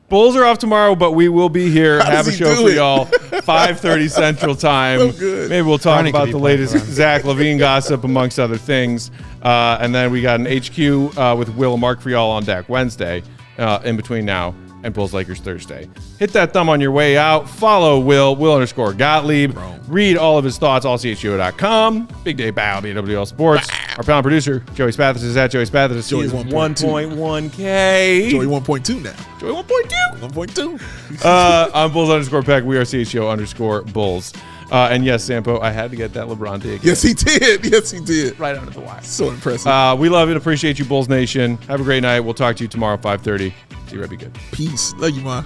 Bulls are off tomorrow, but we will be here. Have a show for y'all. 5:30 Central Time. So good. Maybe we'll talk Barney about could the be latest playing for Zach LaVine gossip, amongst other things. And then we got an HQ with Will and Mark for y'all on deck Wednesday, in between now and Bulls Lakers Thursday. Hit that thumb on your way out. Follow Will_Gottlieb. Read all of his thoughts, allchgo.com. Big Day Bow, BWL Sports. Our panel producer, Joey Spathis, is at Joey Spathis. Joey He is 1.2. 1.1K. Joey 1.2 now. Joey 1.2. 1.2. I'm Bulls_Peck. We are CHGO_Bulls. And yes, Sampo, I had to get that LeBron dig. Yes, he did. Yes, he did. Right under the wire. So impressive. We love it. Appreciate you, Bulls Nation. Have a great night. We'll talk to you tomorrow at 5:30. See you right. Be good. Peace. Love you, Ma.